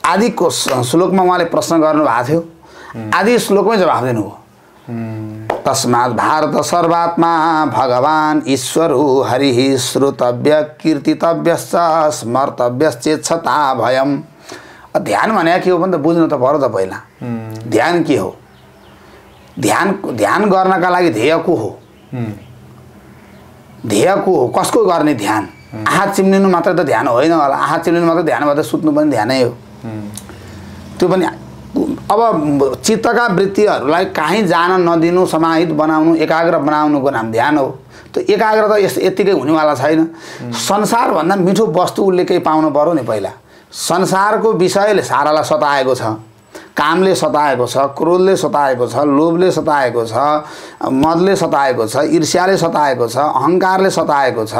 आदिको श्लोकमा उहाँले प्रश्न गर्नुभएको थियो, आदि श्लोकमै जवाफ दिनुभयो। तस्मात् भारत सर्वात्मा भगवान् ईश्वरो हरिः श्रोतव्य कीर्तितव्यश्च स्मर्तव्यश्चेच्छता भयम्। ध्यान भने के हो भने त बुझ्नु त पर्यो त पहिला। ध्यान के हो? ध्यान गर्नका लागि ध्येय को हो? ध्येय को हो? कसको गर्ने ध्यान? आँखा चिम्लिनु मात्रै त ध्यान होइन होला। आँखा चिम्लिनु मात्रै ध्यान भए त सुत्नु पनि ध्यानै हो। त्यो पनि अब चित्तका वृत्तिहरूलाई कहीँ जान नदिनु, समाहित बनाउनु, एकाग्र बनाउनुको नाम ध्यान हो। त्यो एकाग्र त यत्तिकै हुनेवाला छैन। संसारभन्दा मिठो वस्तु उसले केही पाउनु पर्यो नि पहिला। संसारको विषयले सारालाई सताएको छ, कामले सताएको छ, क्रोधले सताएको छ, लोभले सताएको छ, मदले सताएको छ, ईर्ष्याले सताएको छ, अहङ्कारले सताएको छ,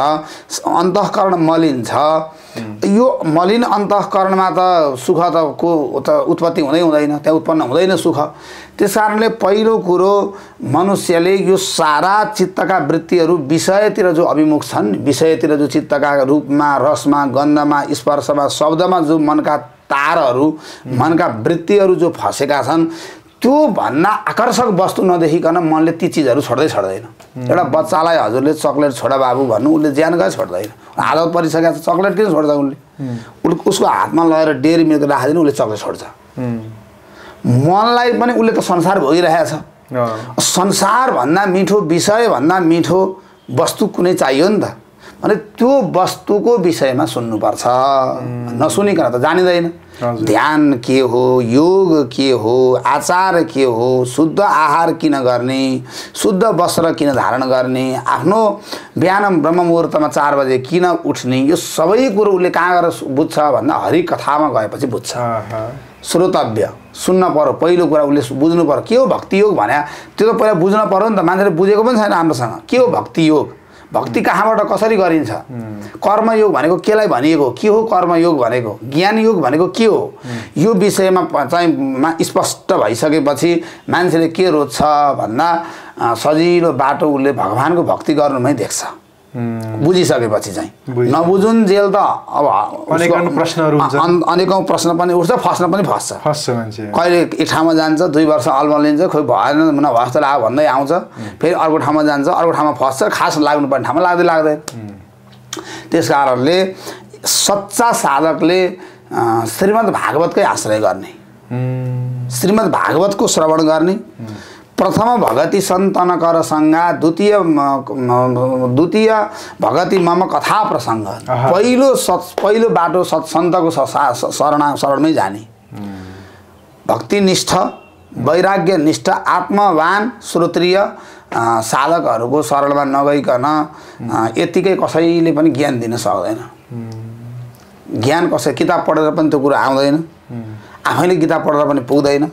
अन्तःकरण मलिन छ। यो मलिन अन्तःकरणमा त सुख त उत्पत्ति हुँदैन, त्यहाँ उत्पन्न हुँदैन सुख। त्यस कारणले पहिलो कुरो मनुष्यले यो सारा चित्तका वृत्तिहरू विषयतिर जो अभिमुख छन्, विषयतिर जो चित्तका रूपमा, रसमा, गन्धमा, स्पर्शमा, शब्दमा जो मनका तारहरू, मनका वृत्तिहरू जो फसेका छन्, त्यो भन्दा आकर्षक वस्तु नदेखिकन मनले ती चिजहरू छोड्दैन। एउटा बच्चालाई हजुरले चक्लेट छोडा बाबु भन्नु, उसले ज्यानकै छोड्दैन। आदत परिसकेको छ, चक्लेट किन छोड्छ उसले? उसको हातमा लगेर डेरी मिल्क राखिदिनु, उसले चक्लेट छोड्छ। मनलाई पनि उसले त संसार भोगिरहेको छ। संसारभन्दा मिठो, विषयभन्दा मिठो वस्तु कुनै चाहियो नि त। अनि त्यो वस्तुको विषयमा सुन्नुपर्छ। नसुनिकन त जानिँदैन। ध्यान के हो, योग के हो, आचार के हो, शुद्ध आहार किन गर्ने, शुद्ध वस्त्र किन धारण गर्ने, आफ्नो बिहान ब्रह्म मुहुर्तमा 4 बजे किन उठ्ने, यो सबै कुरो उसले कहाँ गएर बुझ्छ भन्दा हरिकथामा गएपछि बुझ्छ। श्रोतव्य, सुन्न पर्यो। पहिलो कुरा उसले बुझ्नु पर्यो के हो भक्ति योग भने। त्यो त पहिला बुझ्न पर्यो नि त। मान्छेले बुझेको पनि छैन राम्रोसँग के हो भक्ति योग, भक्ति कहाँबाट कसरी गरिन्छ, कर्मयोग भनेको केलाई भनिएको, के हो कर्मयोग भनेको, ज्ञान योग भनेको के हो, यो विषयमा चाहिँ स्पष्ट भइसकेपछि मान्छेले के रोज्छ भन्दा सजिलो बाटो उसले भगवानको भक्ति गर्नुमै देख्छ। बुझिसकेपछि चाहिँ नबुझुन् जेल त अब अनेकौँ प्रश्न पनि उठ्छ, फस्न पनि फस्छ मान्छे। कहिले एक ठाउँमा जान्छ, 2 वर्ष अल्मलिन्छ, खोइ भएन नभए जस्तो लाग्यो भन्दै आउँछ, फेरि अर्को ठाउँमा जान्छ, अर्को ठाउँमा फस्छ, खास लाग्नुपर्ने ठाउँमा लाग्दैन। त्यस कारणले सच्चा साधकले श्रीमद् भागवतकै आश्रय गर्ने, श्रीमद् भागवतको श्रवण गर्ने। प्रथम भगति सन्तन कर सङ्गा, द्वितीय भगति मम कथा प्रसङ्ग। पहिलो बाटो सत्सन्तको शरणमै जाने। भक्तिनिष्ठ, वैराग्यनिष्ठ, आत्मवान, श्रोत्रिय साधकहरूको शरणमा नगइकन यतिकै कसैले पनि ज्ञान दिन सक्दैन। ज्ञान कसै किताब पढेर पनि त्यो कुरा आउँदैन, आफैले गीता पढेर पनि पुग्दैन,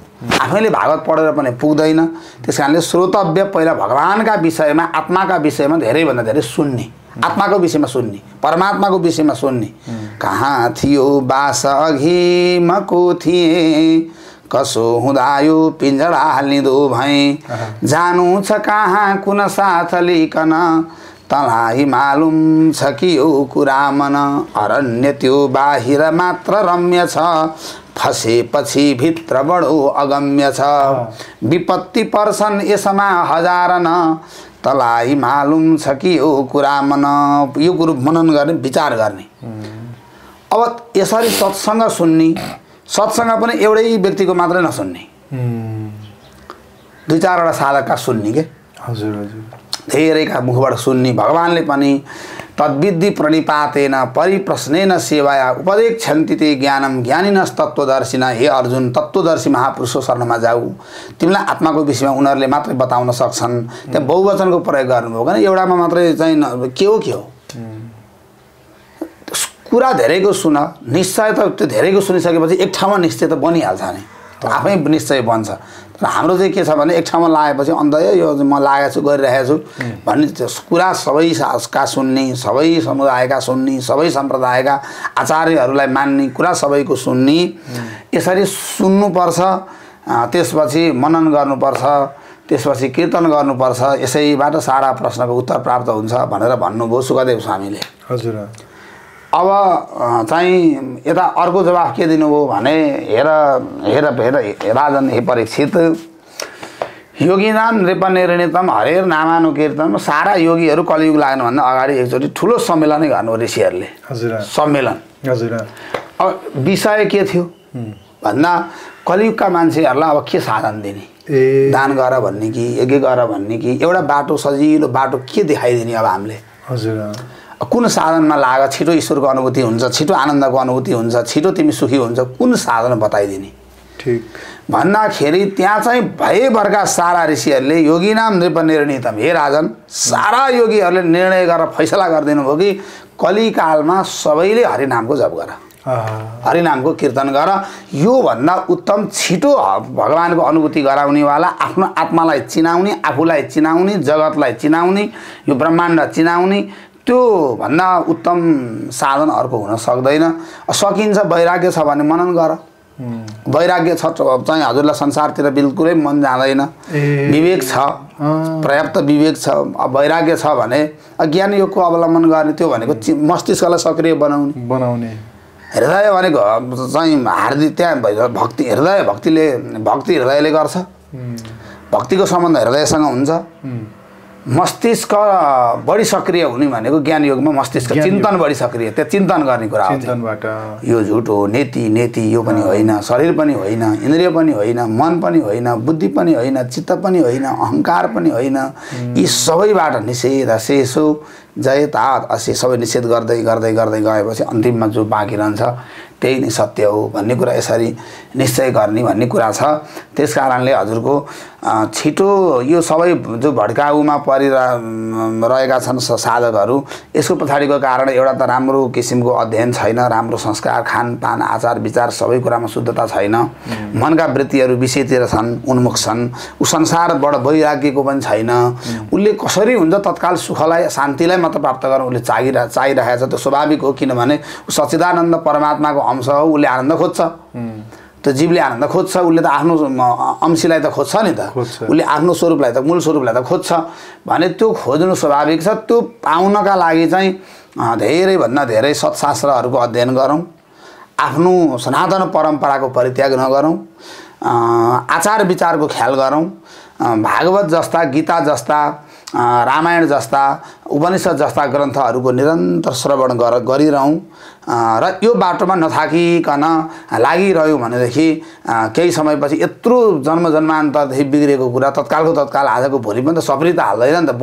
आफैले भागवत पढेर पनि पुग्दैन। त्यस कारणले श्रोतव्य पहिला भगवानका विषयमा, आत्माका विषयमा धेरैभन्दा धेरै सुन्ने, आत्माको विषयमा सुन्ने, परमात्माको विषयमा सुन्ने। कहाँ थियो बास अघि मको थिए, कसो हुँदा यो पिञ्जरा हालिँदो भएँ, जानु छ कहाँ कुन साथ लिकन, तँलाई मालुम छ कि यो कुरा मन, अरण्य त्यो बाहिर मात्र रम्य छ, फसेपछि भित्र बडो अगम्य छ, विपत्ति पर्छन् यसमा हजारन, तँलाई मालुम छ कि यो कुरा मन। यो कुरो मनन गर्ने, विचार गर्ने। अब यसरी सत्सङ्ग सुन्ने, सत्सङ्ग पनि एउटै व्यक्तिको मात्रै नसुन्ने, 2-4वटा साधकका सुन्ने के। हजुर हजुर, धेरैका मुखबाट सुन्ने। भगवानले पनि तद्विद्धि प्रणिपातेन परिप्रश्नेन सेवाया उपदेक्षन्ति ते ज्ञानम ज्ञानिनस्तत्त्वदर्शिन। हे अर्जुन, तत्त्वदर्शी महापुरुषको शरणमा जाऊ। तिमीलाई आत्माको विषयमा उनीहरूले मात्रै बताउन सक्छन्। त्यहाँ बहुवचनको प्रयोग गर्नुभयो भने एउटामा मात्रै चाहिँ के हो कुरा धेरैको सुन, निश्चय त त्यो धेरैको सुनिसकेपछि एक ठाउँमा निश्चय त बनिहाल्छ नि, त्यो आफै निश्चय बन्छ। तर हाम्रो चाहिँ के छ भने एक ठाउँमा लागेपछि अन्त यो म लागेको छु गरिरहेको छु भन्ने कुरा सबैका सुन्ने, सबै समुदायका सुन्ने, सबै सम्प्रदायका आचार्यहरूलाई मान्ने कुरा सबैको सुन्ने, यसरी सुन्नुपर्छ, त्यसपछि मनन गर्नुपर्छ, त्यसपछि कीर्तन गर्नुपर्छ, यसैबाट सारा प्रश्नको उत्तर प्राप्त हुन्छ भनेर भन्नुभयो सुखदेव स्वामीले। हजुर। अब चाहिँ यता अर्को जवाफ के दिनुभयो भने हेर हेर हेर राजन हे परीक्षित, योगिनाम नृपनिर्णितम हरेर नामानुकीर्तन, सारा योगीहरू कलियुग लाग्नुभन्दा अगाडि एकचोटि ठुलो सम्मेलनै गर्नु ऋषिहरूले। हजुर। सम्मेलन। हजुर। अब विषय के थियो भन्दा कलियुगका मान्छेहरूलाई अब के साधन दिने, दान गर भन्ने कि यज्ञ गर भन्ने कि एउटा बाटो, सजिलो बाटो के देखाइदिने अब हामीले। हजुर। कुन साधनमा लाग छिटो ईश्वरको अनुभूति हुन्छ, छिटो आनन्दको अनुभूति हुन्छ, छिटो तिमी सुखी हुन्छ, कुन साधन बताइदिने। ठिक भन्दाखेरि त्यहाँ चाहिँ भएभरका सारा ऋषिहरूले योगिनाम नृपनिर्णितम, हे राजन सारा योगीहरूले निर्णय गरेर फैसला गरिदिनु भयो कि कलिकालमा सबैले हरिनामको जप गर, हरिनामको कीर्तन गर, योभन्दा उत्तम छिटो भगवानको अनुभूति गराउनेवाला, आफ्नो आत्मालाई चिनाउने, आफूलाई चिनाउने, जगतलाई चिनाउने, यो ब्रह्माण्ड चिनाउने, त्यो भन्दा उत्तम साधन अर्को हुन सक्दैन। सकिन्छ वैराग्य छ भने मनन गर, वैराग्य छ चाहिँ हजुरलाई संसारतिर बिल्कुलै मन जाँदैन, विवेक छ, पर्याप्त विवेक छ, वैराग्य छ भने ज्ञान योगको अवलम्बन गर्ने, त्यो भनेको मस्तिष्कलाई सक्रिय बनाउने हृदय भनेको चाहिँ हार्दिक त्यहाँ भक्ति, हृदय भक्ति हृदयले गर्छ, भक्तिको सम्बन्ध हृदयसँग हुन्छ। मस्तिष्क बढी सक्रिय हुने भनेको ज्ञान योगमा मस्तिष्क चिन्तन बढी सक्रिय, त्यो चिन्तन गर्ने कुरा हो। यो झुट हो, नेति यो पनि होइन, शरीर पनि होइन, इन्द्रिय पनि होइन, मन पनि होइन, बुद्धि पनि होइन, चित्त पनि होइन, अहङ्कार पनि होइन, यी सबैबाट निषेध शेषो जयतात असे सबै निषेध गर्दै गर्दै गर्दै गएपछि अन्तिममा जो बाँकी रहन्छ त्यही नै सत्य हो भन्ने कुरा यसरी निश्चय गर्ने भन्ने कुरा छ। त्यस कारणले हजुरको छिटो यो सबै जो भड्काउमा परिरहेका छन् साधकहरू, यसको पछाडिको कारण एउटा त राम्रो किसिमको अध्ययन छैन, राम्रो संस्कार, खानपान, आचार विचार सबै कुरामा शुद्धता छैन, मनका वृत्तिहरू विषयतिर छन्, उन्मुख छन्, ऊ संसारबाट वैराग्यको पनि छैन, उसले कसरी हुन्छ तत्काल सुखलाई शान्तिलाई मात्र प्राप्त गर्न उसले चाहिरहेको छ। त्यो स्वाभाविक हो, किनभने सच्चिदानन्द परमात्माको अंश हो, उसले आनन्द खोज्छ, त्यो जीवले आनन्द खोज्छ, उसले त आफ्नो अंशीलाई त खोज्छ नि त, उसले आफ्नो स्वरूपलाई त मूल स्वरूपलाई त खोज्छ भने त्यो खोज्नु स्वाभाविक छ। त्यो पाउनका लागि चाहिँ धेरैभन्दा धेरै सत्शास्त्रहरूको अध्ययन गरौँ, आफ्नो सनातन परम्पराको परित्याग नगरौँ, आचार विचारको ख्याल गरौँ, भागवत जस्ता, गीता जस्ता, रामायण जस्ता, उपनिषद जस्ता ग्रन्थहरूको निरन्तर श्रवण गरिरहौँ र यो बाटोमा नथाकिकन लागिरह्यो भनेदेखि केही समयपछि यत्रो जन्मजन्मान्तरदेखि बिग्रेको कुरा तत्कालको तत्काल आजको भोलि पनि त सप्री त हाल्दैन नि त।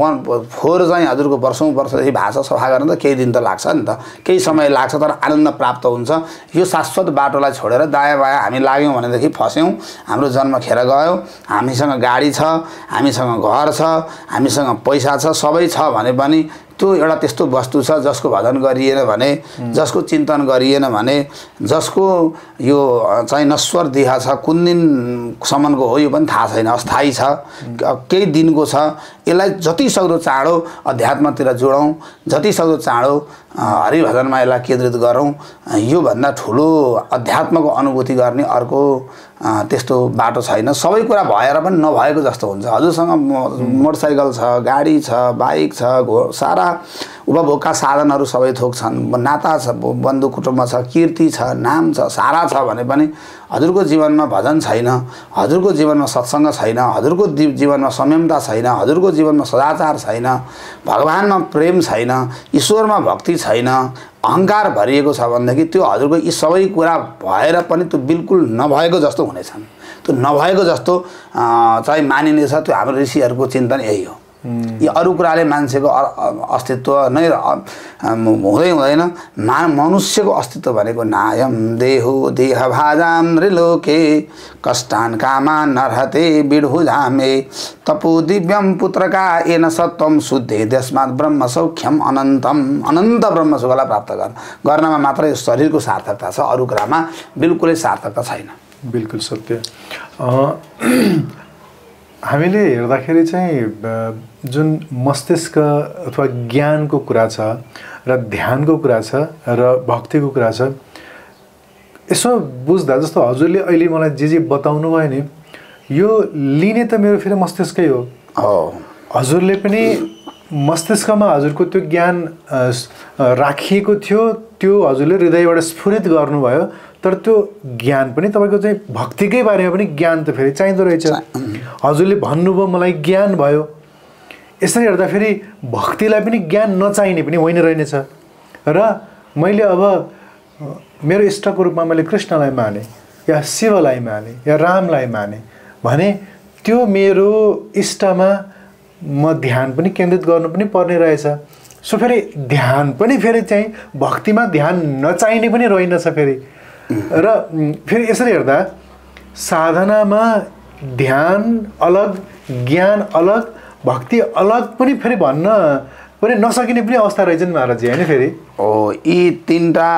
फोहोर चाहिँ हजुरको वर्षौँदेखि भाषा सफा गर्न त केही दिन त लाग्छ नि त, केही समय लाग्छ, तर आनन्द प्राप्त हुन्छ। यो शाश्वत बाटोलाई छोडेर दायाँ बायाँ हामी लाग्यौँ भनेदेखि फस्यौँ, हाम्रो जन्म खेर गयो। हामीसँग गाडी छ, हामीसँग घर छ, हामीसँग पैसा छ, सबै छ भने पनि त्यो एउटा त्यस्तो वस्तु छ जसको भजन गरिएन भने, जसको चिन्तन गरिएन भने, जसको यो चाहिँ नश्वर देह छ, कुन दिनसम्मको हो यो पनि थाहा छैन, अस्थायी छ, केही दिनको छ। यसलाई जति सक्दो चाँडो अध्यात्मतिर जोडौँ, जति सक्दो चाँडो हरिभजनमा यसलाई केन्द्रित गरौँ। योभन्दा ठुलो अध्यात्मको अनुभूति गर्ने अर्को त्यस्तो बाटो छैन। सबै कुरा भएर पनि नभएको जस्तो हुन्छ। हजुरसँग मोटरसाइकल छ, गाडी छ, बाइक छ, सारा उपभोगका साधनहरू सबै थोक छन्, नाता छ, बन्धु कुटुम्ब छ, कीर्ति छ, नाम छ, सारा छ भने पनि हजुरको जीवनमा भजन छैन, हजुरको जीवनमा सत्सङ्ग छैन, हजुरको जीवनमा संयमता छैन, हजुरको जीवनमा सदाचार छैन, भगवानमा प्रेम छैन, ईश्वरमा भक्ति छैन, अहङ्कार भरिएको छ भनेदेखि त्यो हजुरको यी सबै कुरा भएर पनि त्यो बिल्कुल नभएको जस्तो हुनेछन्। त्यो नभएको जस्तो चाहिँ मानिनेछ। त्यो हाम्रो ऋषिहरूको चिन्तन यही हो। यी अरू कुराले मान्छेको अस्तित्व नै हुँदै हुँदैन। मनुष्यको अस्तित्व भनेको नायम देहो देहभाजां नृलोके कष्टान् कामान् नर्हते बिडहुजामे तपो दिव्यम पुत्रका येन सत्वम शुद्धे तस्मात् ब्रह्म सौख्यम अनन्तम। अनन्त ब्रह्म सुखलाई प्राप्त गर्नमा मात्र यो शरीरको सार्थकता छ, अरू कुरामा बिल्कुलै सार्थकता छैन। बिल्कुल सत्य। हामीले हेर्दाखेरि चाहिँ जुन मस्तिष्क अथवा ज्ञानको कुरा छ र ध्यानको कुरा छ र भक्तिको कुरा छ, यसो बुझ्दा जस्तो हजुरले अहिले मलाई जे बताउनु भयो नि, यो लिने त मेरो फेरि मस्तिष्कै हो। हजुरले पनि मस्तिष्कमा हजुरको त्यो ज्ञान राखिएको थियो, त्यो हजुरले हृदयबाट स्फुरित गर्नुभयो, तर त्यो ज्ञान पनि तपाईँको चाहिँ भक्तिकै बारेमा पनि ज्ञान त फेरि चाहिँदो रहेछ। हजुरले भन्नुभयो मलाई ज्ञान भयो, यसरी हेर्दाखेरि भक्तिलाई पनि ज्ञान नचाहिने पनि होइन रहेनछ। र मैले अब मेरो इष्टको रूपमा मैले कृष्णलाई माने या शिवलाई माने या रामलाई माने भने त्यो मेरो इष्टमा म ध्यान पनि केन्द्रित गर्नु पनि पर्ने रहेछ। सो फेरि ध्यान पनि फेरि चाहिँ भक्तिमा ध्यान नचाहिने पनि रहेनछ फेरि। र फेरि यसरी हेर्दा साधनामा ध्यान अलग, ज्ञान अलग, भक्ति अलग पनि फेरि भन्न पनि नसकिने पनि अवस्था रहेछ नि महाराजजी, होइन? फेरि यी तीनटा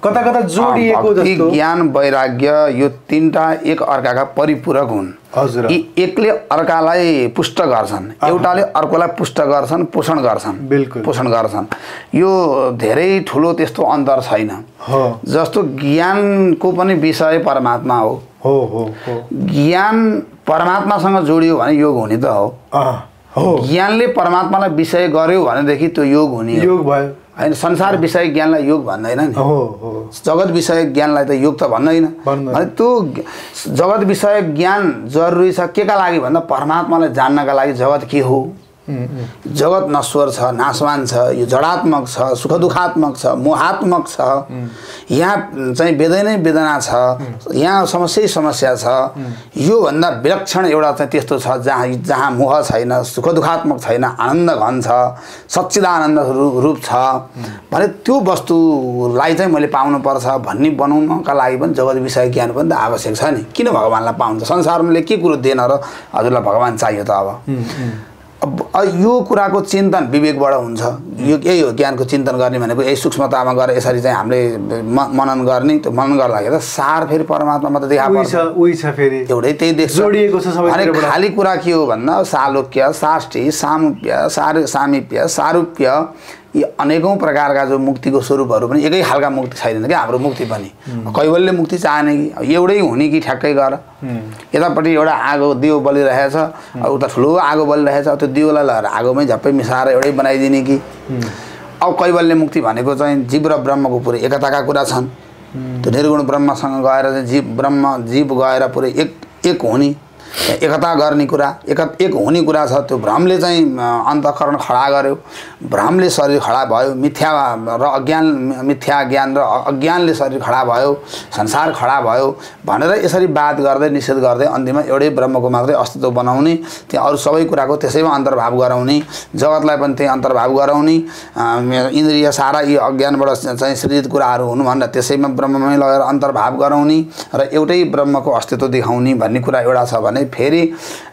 कता कता जोडिएको जस्तो ज्ञान वैराग्य यो तीनटा एक अर्काका परिपूरक हुन्। हजुर, यी एकले अर्कालाई पुष्ट गर्छन्, एउटाले अर्कोलाई पुष्ट गर्छन्, पोषण गर्छन्। बिल्कुल पोषण गर्छन्। यो धेरै ठुलो त्यस्तो अन्तर छैन। जस्तो ज्ञानको पनि विषय परमात्मा हो। ज्ञान परमात्मासँग जोडियो भने योग हुने त हो। ज्ञानले परमात्मालाई विषय गर्यो भनेदेखि त्यो योग हुने हो। योग भयो होइन? संसार विषय ज्ञानलाई योग भन्दैन नि, जगत विषय ज्ञानलाई त योग त भन्दैन। अनि त्यो जगत विषय ज्ञान जरुरी छ केका लागि भन्दा परमात्मालाई जान्नका लागि। जगत के हो? जगत नश्वर छ, नाशवान छ, यो जडात्मक छ, सुख दुखात्मक छ, मोहात्मक छ। यहाँ चाहिँ वेदनै नै वेदना छ, यहाँ समस्यै समस्या छ। यो भन्दा विलक्षण एउटा चाहिँ त्यस्तो छ जहाँ मोह छैन, सुख दुखात्मक छैन, आनन्द घन छ, सच्चिदानन्द रूप छ भने त्यो वस्तुलाई चाहिँ मैले पाउनुपर्छ भन्ने बनाउनका लागि पनि जगत विषय ज्ञान पनि त आवश्यक छ नि। किन भगवान्लाई पाउँछ? संसारमा के कुरो दिएन र हजुरलाई भगवान् चाहियो त? अब यो कुराको चिन्तन विवेकबाट हुन्छ। यो यही हो ज्ञानको चिन्तन गर्ने भनेको, यही सूक्ष्मतामा गएर यसरी चाहिँ हामीले मनन गर्ने। त्यो मनन गर्दाखेरि त सार फेरि परमात्मामा त देखा पर्छ। फेरि एउटै त्यही देख्छ, जोडिएको छ सबै। अनि खाली कुरा के हो भन्दा सालोक्य, साष्टी, सामुप्य, सामिप्य, सारूप्य यी अनेकौं प्रकारका जो मुक्तिको स्वरूपहरू पनि एकै खालका मुक्ति छैनन् क्या। हाम्रो मुक्ति पनि कैवल्य मुक्ति चाहने कि एउटै हुने कि ठ्याक्कै गर। यतापट्टि एउटा आगो दियो बलिरहेछ, उता ठुलो आगो बलिरहेछ, त्यो दियोलाई लगेर आगोमै झप्पै मिसाएर एउटै बनाइदिने कि। अब कैवल्य मुक्ति भनेको चाहिँ जीव र ब्रह्मको पुरै एकताका कुरा छन्। त्यो निर्गुण ब्रह्मसँग गएर चाहिँ जीव गएर पुरै एक हुने, एकता गर्ने कुरा, एक हुने कुरा छ। त्यो भ्रमले चाहिँ अन्तःकरण खडा गर्यो, भ्रमले शरीर खडा भयो, मिथ्या ज्ञान र अज्ञानले शरीर खडा भयो, संसार खडा भयो भनेर यसरी बात गर्दै निषेध गर्दै अन्तिममा एउटै ब्रह्मको मात्रै अस्तित्व बनाउने, त्यहाँ अरू सबै कुराको त्यसैमा अन्तर्भाव गराउने, जगतलाई पनि त्यही अन्तर्भाव गराउने, इन्द्रिय सारा यी अज्ञानबाट चाहिँ सृजित कुराहरू हुनु भनेर त्यसैमा ब्रह्ममै लगेर अन्तर्भाव गराउने र एउटै ब्रह्मको अस्तित्व देखाउने भन्ने कुरा एउटा छ भने फेरि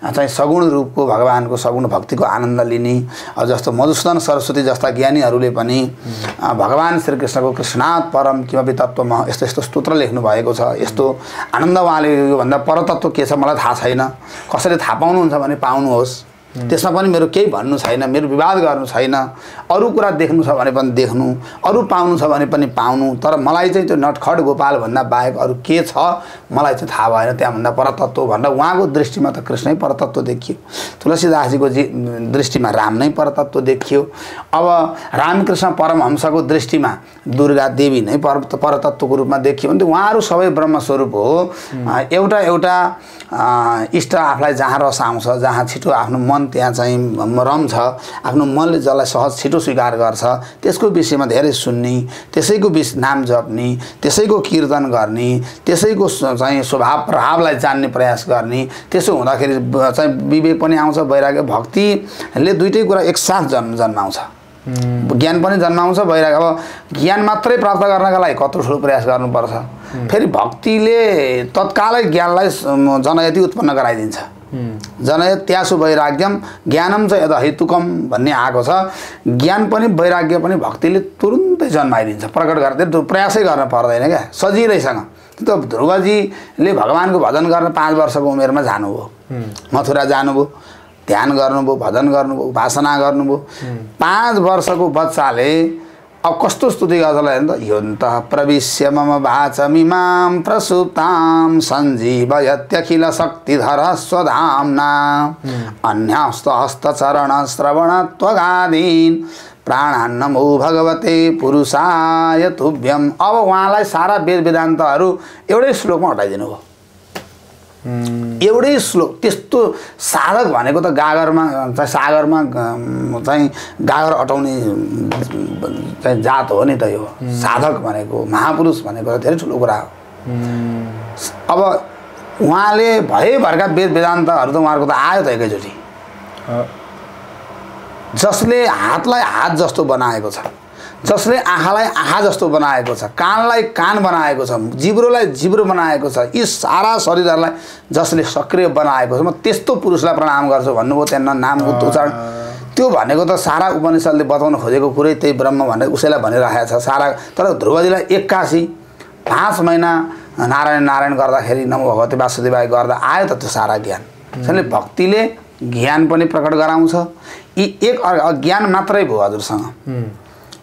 चाहिँ सगुण रूपको भगवानको सगुण भक्तिको आनन्द लिने। जस्तो मधुसूदन सरस्वती जस्ता ज्ञानीहरूले पनि भगवान श्रीकृष्णको कृष्णात् परम किमपि तत्त्वम यस्तो यस्तो स्तोत्र लेख्नु भएको छ। यस्तो आनन्द उहाँले योभन्दा परतत्त्व के छ मलाई थाहा छैन, कसरी थाहा पाउनुहुन्छ भने पाउनुहोस्, त्यसमा पनि मेरो केही भन्नु छैन, मेरो विवाद गर्नु छैन। अरू कुरा देख्नु छ भने पनि देख्नु, अरू पाउनु छ भने पनि पाउनु, तर मलाई चाहिँ त्यो नटखट गोपाल भन्दा बाहेक अरू के छ मलाई चाहिँ थाहा भएन। त्यहाँभन्दा परतत्त्व भनेर उहाँको दृष्टिमा त कृष्णै परतत्त्व देखियो, तुलसीदासजीको दृष्टिमा राम नै परतत्त्व देखियो। अब रामकृष्ण परमहंसको दृष्टिमा दुर्गा देवी नै परतत्त्वको रूपमा देखियो भने उहाँहरू सबै ब्रह्मस्वरूप हो। एउटा इष्ट आफूलाई जहाँ रस आउँछ, जहाँ छिटो आफ्नो मन मन त्यहाँ चाहिँ रम्छ, आफ्नो मनले जसलाई सहज छिटो स्वीकार गर्छ त्यसको विषयमा धेरै सुन्ने, त्यसैको नाम जप्ने, त्यसैको कीर्तन गर्ने, त्यसैको चाहिँ स्वभाव प्रभावलाई जान्ने प्रयास गर्ने। त्यसो हुँदाखेरि चाहिँ विवेक पनि आउँछ, वैराग्य भक्तिले दुईटै कुरा एकसाथ जन्माउँछ। ज्ञान पनि जन्माउँछ, वैराग्य। अब ज्ञान मात्रै प्राप्त गर्नका लागि कत्रो ठुलो प्रयास गर्नुपर्छ। फेरि भक्तिले तत्कालै ज्ञानलाई जनयति उत्पन्न गराइदिन्छ। जनयत त्यासु वैराग्यम ज्ञानम च यद हेतुकम भन्ने आएको छ। ज्ञान पनि वैराग्य पनि भक्तिले तुरुन्तै जन्माइदिन्छ, प्रकट गर्दै प्रयासै गर्न पर्दैन क्या, सजिलैसँग। त ध्रुवजीले भगवानको भजन गर्न 5 वर्षको उमेरमा जानुभयो, मथुरा जानुभयो, ध्यान गर्नुभयो, भजन गर्नुभयो, उपासना गर्नुभयो। 5 वर्षको बच्चाले अब कस्तो स्तुति गर्छ हेर्नु त। योन्तः प्रविश्य मम वाचमिमां प्रसुप्तां सञ्जीवयत्यखिल शक्तिधर स्वधाम्ना अन्यस्तहस्तचरण श्रवणत्वगादीन् प्राणान्नमो भगवते पुरुषाय तुभ्यम। अब उहाँलाई सारा वेद वेदान्तहरू एउटै श्लोकमा हटाइदिनु भयो। एउटै श्लोक। त्यस्तो साधक भनेको त गागरमा सागरमा चाहिँ गागर अटाउने चाहिँ जात हो नि त। यो साधक भनेको, महापुरुष भनेको धेरै ठुलो कुरा हो। अब उहाँले भएभरका वेद वेदान्तहरू त उहाँहरूको त आयो त एकैचोटि। जसले हातलाई हात जस्तो बनाएको छ, जसले आँखालाई आँखा जस्तो बनाएको छ, कानलाई कान बनाएको छ, जिब्रोलाई जिब्रो बनाएको छ, यी सारा शरीरहरूलाई जसले सक्रिय बनाएको छ, म त्यस्तो पुरुषलाई प्रणाम गर्छु भन्नुभयो। त्यहाँ नामको उच्चारण त्यो भनेको त सारा उपनिषदले बताउन खोजेको कुरै त्यही ब्रह्म भनेर उसैलाई भनिरहेको छ सारा। तर ध्रुवजीलाई 81 5 महिना नारायण नारायण गर्दाखेरि नमो भगवते वासुदेवाय गर्दा आयो त त्यो सारा ज्ञान। त्यसले भक्तिले ज्ञान पनि प्रकट गराउँछ। यी एक ज्ञान मात्रै भयो हजुरसँग,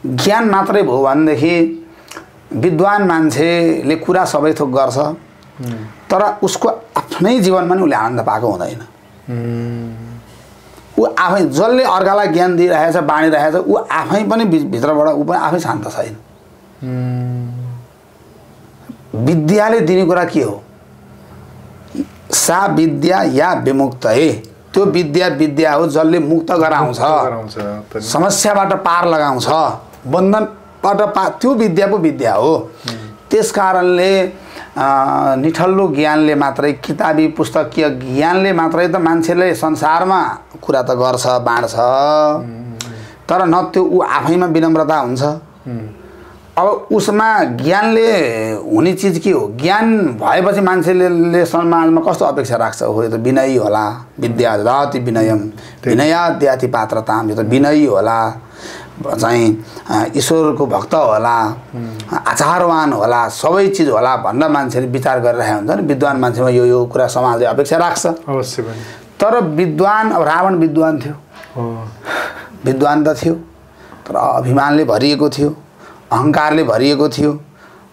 ज्ञान मात्रै भयो भनेदेखि विद्वान मान्छेले कुरा सबै थोक गर्छ, तर उसको आफ्नै जीवनमा नि उसले आनन्द पाएको हुँदैन। ऊ आफै जसले अर्कालाई ज्ञान दिइरहेछ, बाँडिरहेछ, ऊ आफै पनि भित्रबाट ऊ पनि आफै शान्त छैन। विद्याले दिने कुरा के हो? सा विद्या या विमुक्त है। त्यो विद्या विद्या हो जसले मुक्त गराउँछ, समस्याबाट पार लगाउँछ, बन्धनबाट त्यो विद्या पो विद्या हो। त्यस कारणले निठल्लो ज्ञानले मात्रै, किताबी पुस्तकीय ज्ञानले मात्रै त मान्छेले संसारमा कुरा त गर्छ, बाँड्छ, तर न त्यो ऊ आफैमा विनम्रता हुन्छ। अब उसमा ज्ञानले हुने चिज के हो? ज्ञान भएपछि मान्छेले समाजमा कस्तो अपेक्षा राख्छ? हो यो त विनयी होला, विद्या ददाति विनयम विनयाद्याति पात्रताम, यो त विनयी होला, चाहिँ ईश्वरको भक्त होला, आचारवान होला, सबै चिज होला भनेर मान्छेले विचार गरिरहेको हुन्छ नि। विद्वान मान्छेमा यो कुरा समाजले अपेक्षा राख्छ अवश्य पनि। तर विद्वान, अब रावण विद्वान थियो, विद्वान त थियो, तर अभिमानले भरिएको थियो, अहङ्कारले भरिएको थियो।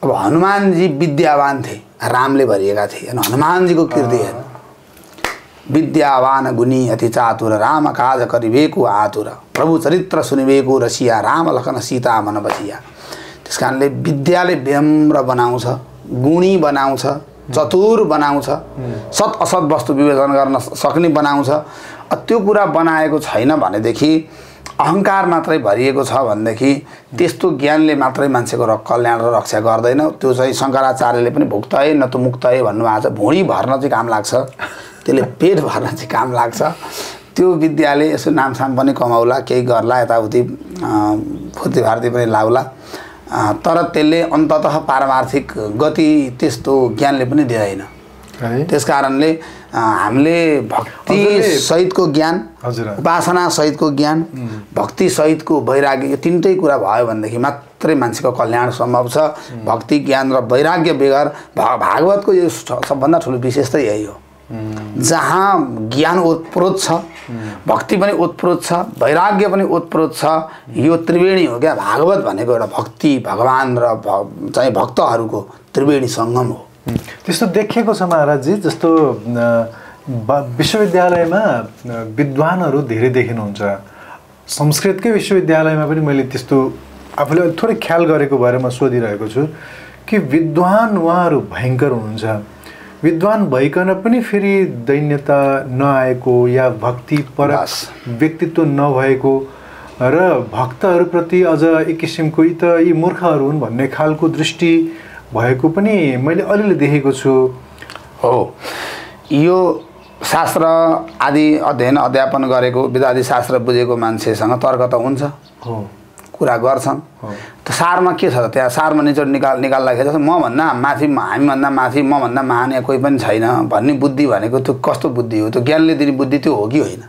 अब हनुमानजी विद्यावान थिए, रामले भरिएका थिए। हनुमानजीको कीर्ति हेर्नु, विद्यावान गुणी अति चातुर, राम काज करिबेको आतुर, प्रभु चरित्र सुनिबेको रसिया, राम लखन सीता मन बसिया। त्यस कारणले विद्याले विनम्र बनाउँछ, गुणी बनाउँछ, चतुर बनाउँछ, सत असत वस्तु विवेचन गर्न सक्ने बनाउँछ। त्यो कुरा बनाएको छैन भनेदेखि, अहङ्कार मात्रै भरिएको छ भनेदेखि त्यस्तो ज्ञानले मात्रै मान्छेको कल्याण र रक्षा गर्दैन। त्यो चाहिँ शङ्कराचार्यले पनि भुक्तए न त मुक्तए भन्नुभएको छ। भुँडी भर्न चाहिँ काम लाग्छ, त्यसले पेट भर्न चाहिँ काम लाग्छ। त्यो विद्याले यसो नामसाम पनि कमाउला, केही गर्ला, यताउति फुर्तीफार्ती पनि लाउला, तर त्यसले अन्ततः पारमार्थिक गति त्यस्तो ज्ञानले पनि दिँदैन। त्यस कारणले हामीले भक्ति सहितको ज्ञान, उपासना सहितको ज्ञान, भक्ति सहितको वैराग्य, यो तीनटै कुरा भयो भनेदेखि मात्रै मान्छेको कल्याण सम्भव छ। भक्ति, ज्ञान र वैराग्य बेगर भागवतको यो सबभन्दा ठुलो विशेषता यही हो। जहाँ ज्ञान ओतप्रोत छ, भक्ति पनि ओतप्रोत छ, वैराग्य पनि ओतप्रोत छ, यो त्रिवेणी हो क्या भागवत भनेको। एउटा भक्ति, भगवान र चाहिँ भक्तहरूको त्रिवेणी सङ्गम हो। त्यस्तो देखिएको छ महाराजजी। जस्तो विश्वविद्यालयमा विद्वानहरू धेरै देखिनुहुन्छ, संस्कृतकै विश्वविद्यालयमा पनि मैले त्यस्तो आफूले थोरै ख्याल गरेको भएर म सोधिरहेको छु कि विद्वान उहाँहरू भयङ्कर हुनुहुन्छ। विद्वान भइकन पनि फेरि दैन्यता नआएको या भक्तिपरक व्यक्तित्व नभएको र भक्तहरूप्रति अझ एक किसिमको यी मूर्खहरू हुन् भन्ने खालको दृष्टि भएको पनि मैले अलिअलि देखेको छु। हो, यो शास्त्र आदि अध्ययन अध्यापन गरेको वेदादि शास्त्र बुझेको मान्छेसँग तर्क त हुन्छ, हो, कुरा गर्छन्। त सारमा के छ त, त्यहाँ सारमा निचोड निकाल्दाखेरि जस्तो मभन्दा माथि, हामीभन्दा माथि, मभन्दा महान या कोही पनि छैन भन्ने बुद्धि भनेको त्यो कस्तो बुद्धि हो? त्यो ज्ञानले दिने बुद्धि त्यो हो कि होइन?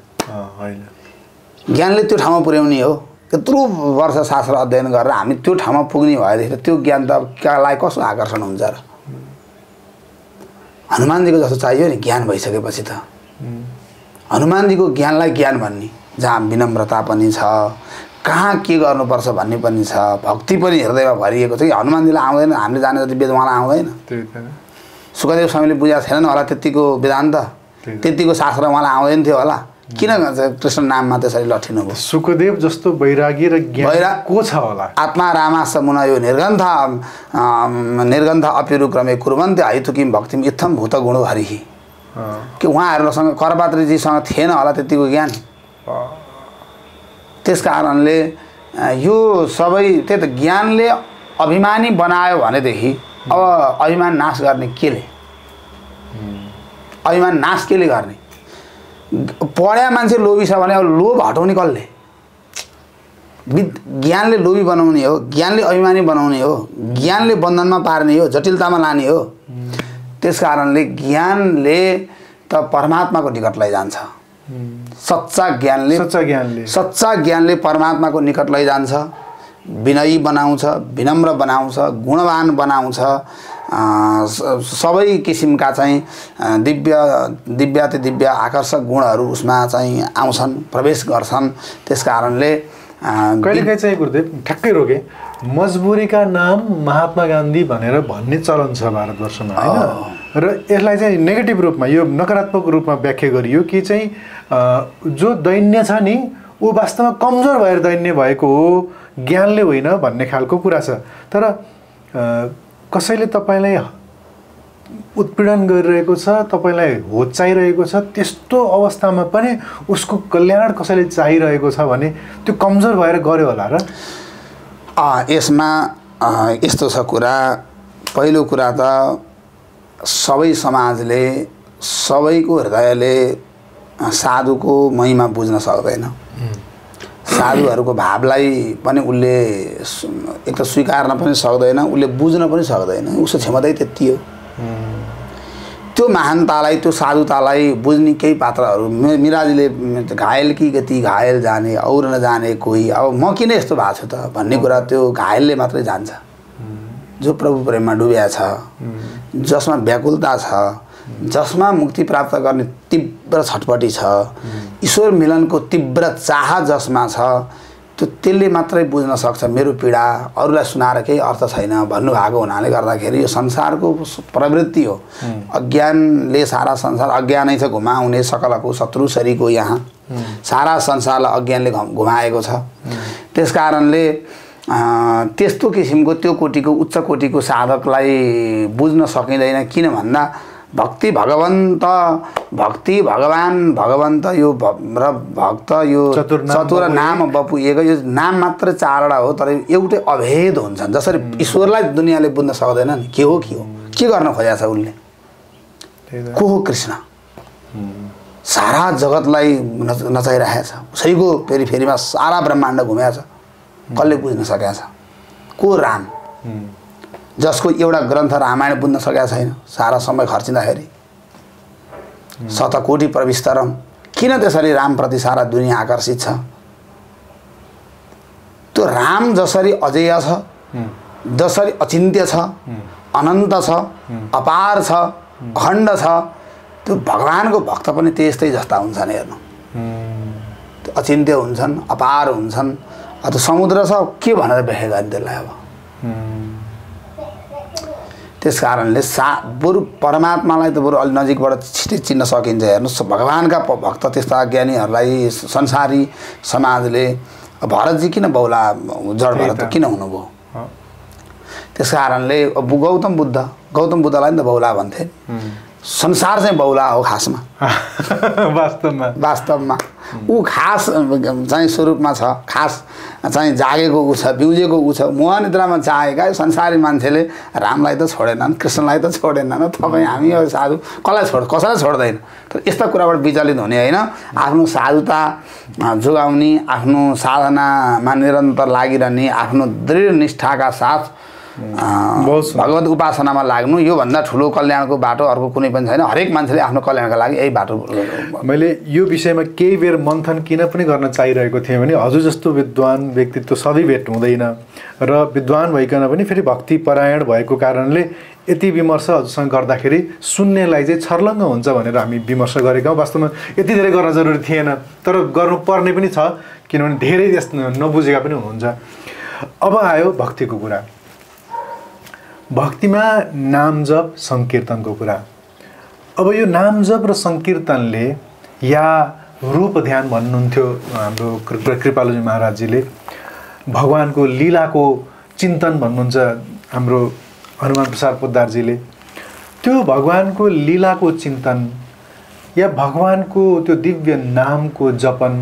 ज्ञानले त्यो ठाउँमा पुर्याउने हो। यत्रो वर्ष शास्त्र अध्ययन गरेर हामी त्यो ठाउँमा पुग्ने भएदेखि त्यो ज्ञान त कसलाई कसो आकर्षण हुन्छ र? हनुमानजीको जस्तो चाहियो नि ज्ञान भइसकेपछि त। हनुमानजीको ज्ञानलाई ज्ञान भन्ने, जहाँ विनम्रता पनि छ, कहाँ के गर्नुपर्छ भन्ने पनि छ, भक्ति पनि हृदयमा भरिएको छ कि हनुमानजीलाई आउँदैन, हामीले जाने जति वेद उहाँलाई आउँदैन। सुखदेव स्वामीले बुझाएको छैन होला त्यतिको वेदान्त, त्यतिको शास्त्र उहाँलाई आउँदैन थियो होला, किन कृष्ण नाममा त्यसरी लट्ठिनु भयो? सुखदेव जस्तो वैरागी र ज्ञान को छ होला? आत्मा रामास मुनयो निर्गन्थ अपिरुक्रमे कुर्वन्ते हैतुकिम भक्तिम इत्थम भूत गुणो हरिहि। कि उहाँहरूसँग करपात्रीजीसँग थिएन होला त्यतिको ज्ञान। त्यस कारणले यो सबै त्यही त ज्ञानले अभिमानी बनायो भनेदेखि अब अभिमान नाश गर्ने केले? अभिमान नाश केले गर्ने? पढ्या मान्छे लोभी छ भने अब लोभ हटाउने कसले? ज्ञानले लोभी बनाउने हो, ज्ञानले अभिमानी बनाउने हो, ज्ञानले बन्धनमा पार्ने हो, जटिलतामा लाने हो। त्यस कारणले ज्ञानले त परमात्माको निकट लैजान्छ। सच्चा ज्ञानले परमात्माको निकट लैजान्छ, विनयी बनाउँछ, विनम्र बनाउँछ, गुणवान बनाउँछ, सबै किसिमका चाहिँ दिव्याति दिव्य आकर्षक गुणहरू उसमा चाहिँ आउँछन्, प्रवेश गर्छन्। त्यस कारणले कहिलेकाहीँ चाहिँ गुरुदेव ठ्याक्कै रोके, मजबुरीका नाम महात्मा गान्धी भनेर भन्ने चलन छ भारतवर्षमा, होइन? र यसलाई चाहिँ नेगेटिभ रूपमा, यो नकारात्मक रूपमा व्याख्या गरियो कि चाहिँ जो दैन्य छ नि ऊ वास्तवमा कमजोर भएर दैन्य भएको हो, ज्ञानले होइन भन्ने खालको कुरा छ। तर कसैले तपाईँलाई उत्पीडन गरिरहेको छ, तपाईँलाई होच्याइरहेको छ, त्यस्तो अवस्थामा पनि उसको कल्याण कसैले चाहिरहेको छ भने त्यो कमजोर भएर गऱ्यो होला र? यसमा यस्तो छ कुरा। पहिलो कुरा त सबै समाजले, सबैको हृदयले साधुको महिमा बुझ्न सक्दैन। साधुहरूको भावलाई पनि उसले एक त स्वीकार्न पनि सक्दैन, उसले बुझ्न पनि सक्दैन। उसको क्षमतै त्यति हो। त्यो महानतालाई, त्यो साधुतालाई बुझ्ने केही पात्रहरू, मिराजीले घायल कि गति घायल जाने और नजाने कोही, अब म किन यस्तो भएको छु त भन्ने कुरा त्यो घायलले मात्रै जान्छ। जो प्रभु प्रेममा डुब्या छ, जसमा व्याकुलता छ, जसमा मुक्ति प्राप्त गर्ने तीव्र छटपटी छ, ईश्वर मिलनको तीव्र चाह जसमा छ, त्यसले मात्रै बुझ्न सक्छ मेरो पीडा, अरूलाई सुनाएर केही अर्थ छैन भन्नुभएको हुनाले गर्दाखेरि यो संसारको प्रवृत्ति हो। अज्ञानले सारा संसार, अज्ञानै छ घुमाउने सकलको शत्रु सरीको यहाँ, सारा संसारलाई अज्ञानले घुमाएको छ। त्यस कारणले त्यस्तो किसिमको त्यो कोटिको उच्च कोटिको साधकलाई बुझ्न सकिँदैन। किन भन्दा भक्ति भगवन्त, भक्ति भगवान भगवन्त, यो र भक्त यो चतुर नाम बपु एक, यो नाम मात्र चारवटा हो तर एउटै अभेद हुन्छन्। जसरी ईश्वरलाई दुनियाँले बुझ्न सक्दैन नि, के हो के गर्न खोजेको छ उसले, को हो कृष्ण, सारा जगतलाई नचाइरहेको छ, उसैको फेरिमा सारा ब्रह्माण्ड घुमेको छ, कसले बुझ्न सकेको छ? को राम, जसको एउटा ग्रन्थ रामायण बुझ्न सकेका छैन, सारा समय खर्चिँदाखेरि। शतकोटी प्रविस्तरम, किन त्यसरी रामप्रति सारा दुनियाँ आकर्षित छ? त्यो राम जसरी अजेय छ, जसरी अचिन्त्य छ, अनन्त छ, अपार छ, अखण्ड छ, त्यो भगवानको भक्त पनि त्यस्तै जस्ता हुन्छन्। हेर्नु, अचिन्त्य हुन्छन्, अपार हुन्छन्। त्यो समुद्र छ, के भनेर व्याख्या गर्ने त्यसलाई? अब त्यस कारणले बरु परमात्मालाई त बरु अलि नजिकबाट छिटै चिन्न सकिन्छ। हेर्नुहोस्, भगवानका भक्त त्यस्ता ज्ञानीहरूलाई संसारी समाजले भरतजी किन बौला, जड भरत किन हुनुभयो? त्यस कारणले गौतम बुद्धलाई नि त बौला भन्थे। संसार चाहिँ बौला हो खासमा वास्तवमा ऊ खास चाहिँ स्वरूपमा छ, खास चाहिँ जागेको ऊ छ, बिउजेको ऊ छ। मोहनिद्रामा चाहेका संसारी मान्छेले रामलाई त छोडेनन्, कृष्णलाई त छोडेनन्, तपाईँ हामी साधु कसैलाई छोड्दैन। तर यस्ता कुराबाट विचलित हुने होइन, आफ्नो साधुता जोगाउने, आफ्नो साधनामा निरन्तर लागिरहने, आफ्नो दृढ निष्ठाका साथ भगवत उपासनामा लाग्नु, योभन्दा ठुलो कल्याणको बाटो अर्को कुनै पनि छैन। हरेक मान्छेले आफ्नो कल्याणका लागि यही बाटो। मैले यो विषयमा केही बेर मन्थन किन पनि गर्न चाहिरहेको थिएँ भने हजुर जस्तो विद्वान व्यक्तित्व सधैँ भेट हुँदैन र विद्वान भइकन पनि फेरि भक्तिपरायण भएको कारणले यति विमर्श हजुरसँग गर्दाखेरि सुन्नेलाई चाहिँ छर्लङ्ग हुन्छ भनेर हामी विमर्श गरेका हौँ। वास्तवमा यति धेरै गर्न जरुरी थिएन, तर गर्नुपर्ने पनि छ, किनभने धेरै यस नबुझेका पनि हुनुहुन्छ। अब आयो भक्तिको कुरा, भक्तिमा नाम जप सङ्कीर्तनको कुरा। अब यो नाम जप र सङ्कीर्तनले या रूप ध्यान भन्नुहुन्थ्यो हाम्रो कृपालुजी महाराजजीले, भगवानको लीलाको चिन्तन भन्नुहुन्छ हाम्रो हनुमान प्रसाद पोद्दारजीले। त्यो भगवानको लीलाको चिन्तन या भगवानको त्यो दिव्य नामको जपन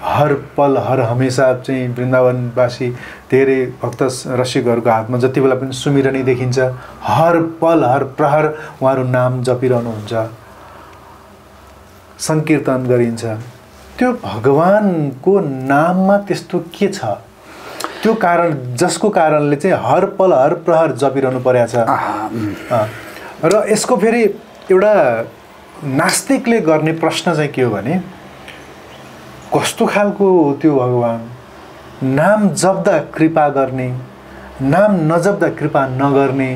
हर पल हर हमेसा चाहिँ वृन्दावनवासी धेरै भक्त रसिकहरूको हातमा जति बेला पनि सुमिरनी देखिन्छ, हर पल हर प्रहर उहाँहरू नाम जपिरहनुहुन्छ, सङ्कीर्तन गरिन्छ। त्यो भगवानको नाममा त्यस्तो के छ त्यो कारण जसको कारणले चाहिँ हर पल हर प्रहर जपिरहनु परेको छ? र यसको फेरि एउटा नास्तिकले गर्ने प्रश्न चाहिँ के हो भने कस्तो खालको त्यो भगवान, नाम जप्दा कृपा गर्ने, नाम नजप्दा कृपा नगर्ने,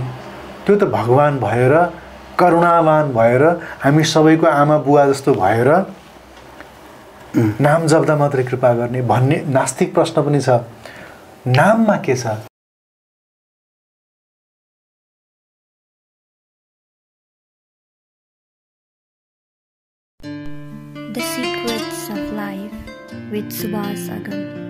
त्यो त भगवान भएर करुणावान भएर हामी सबैको आमा बुवा जस्तो भएर नाम जप्दा मात्रै कृपा गर्ने भन्ने नास्तिक प्रश्न पनि छ। नाममा के छ? The Secrets of Life with Subhas Agam.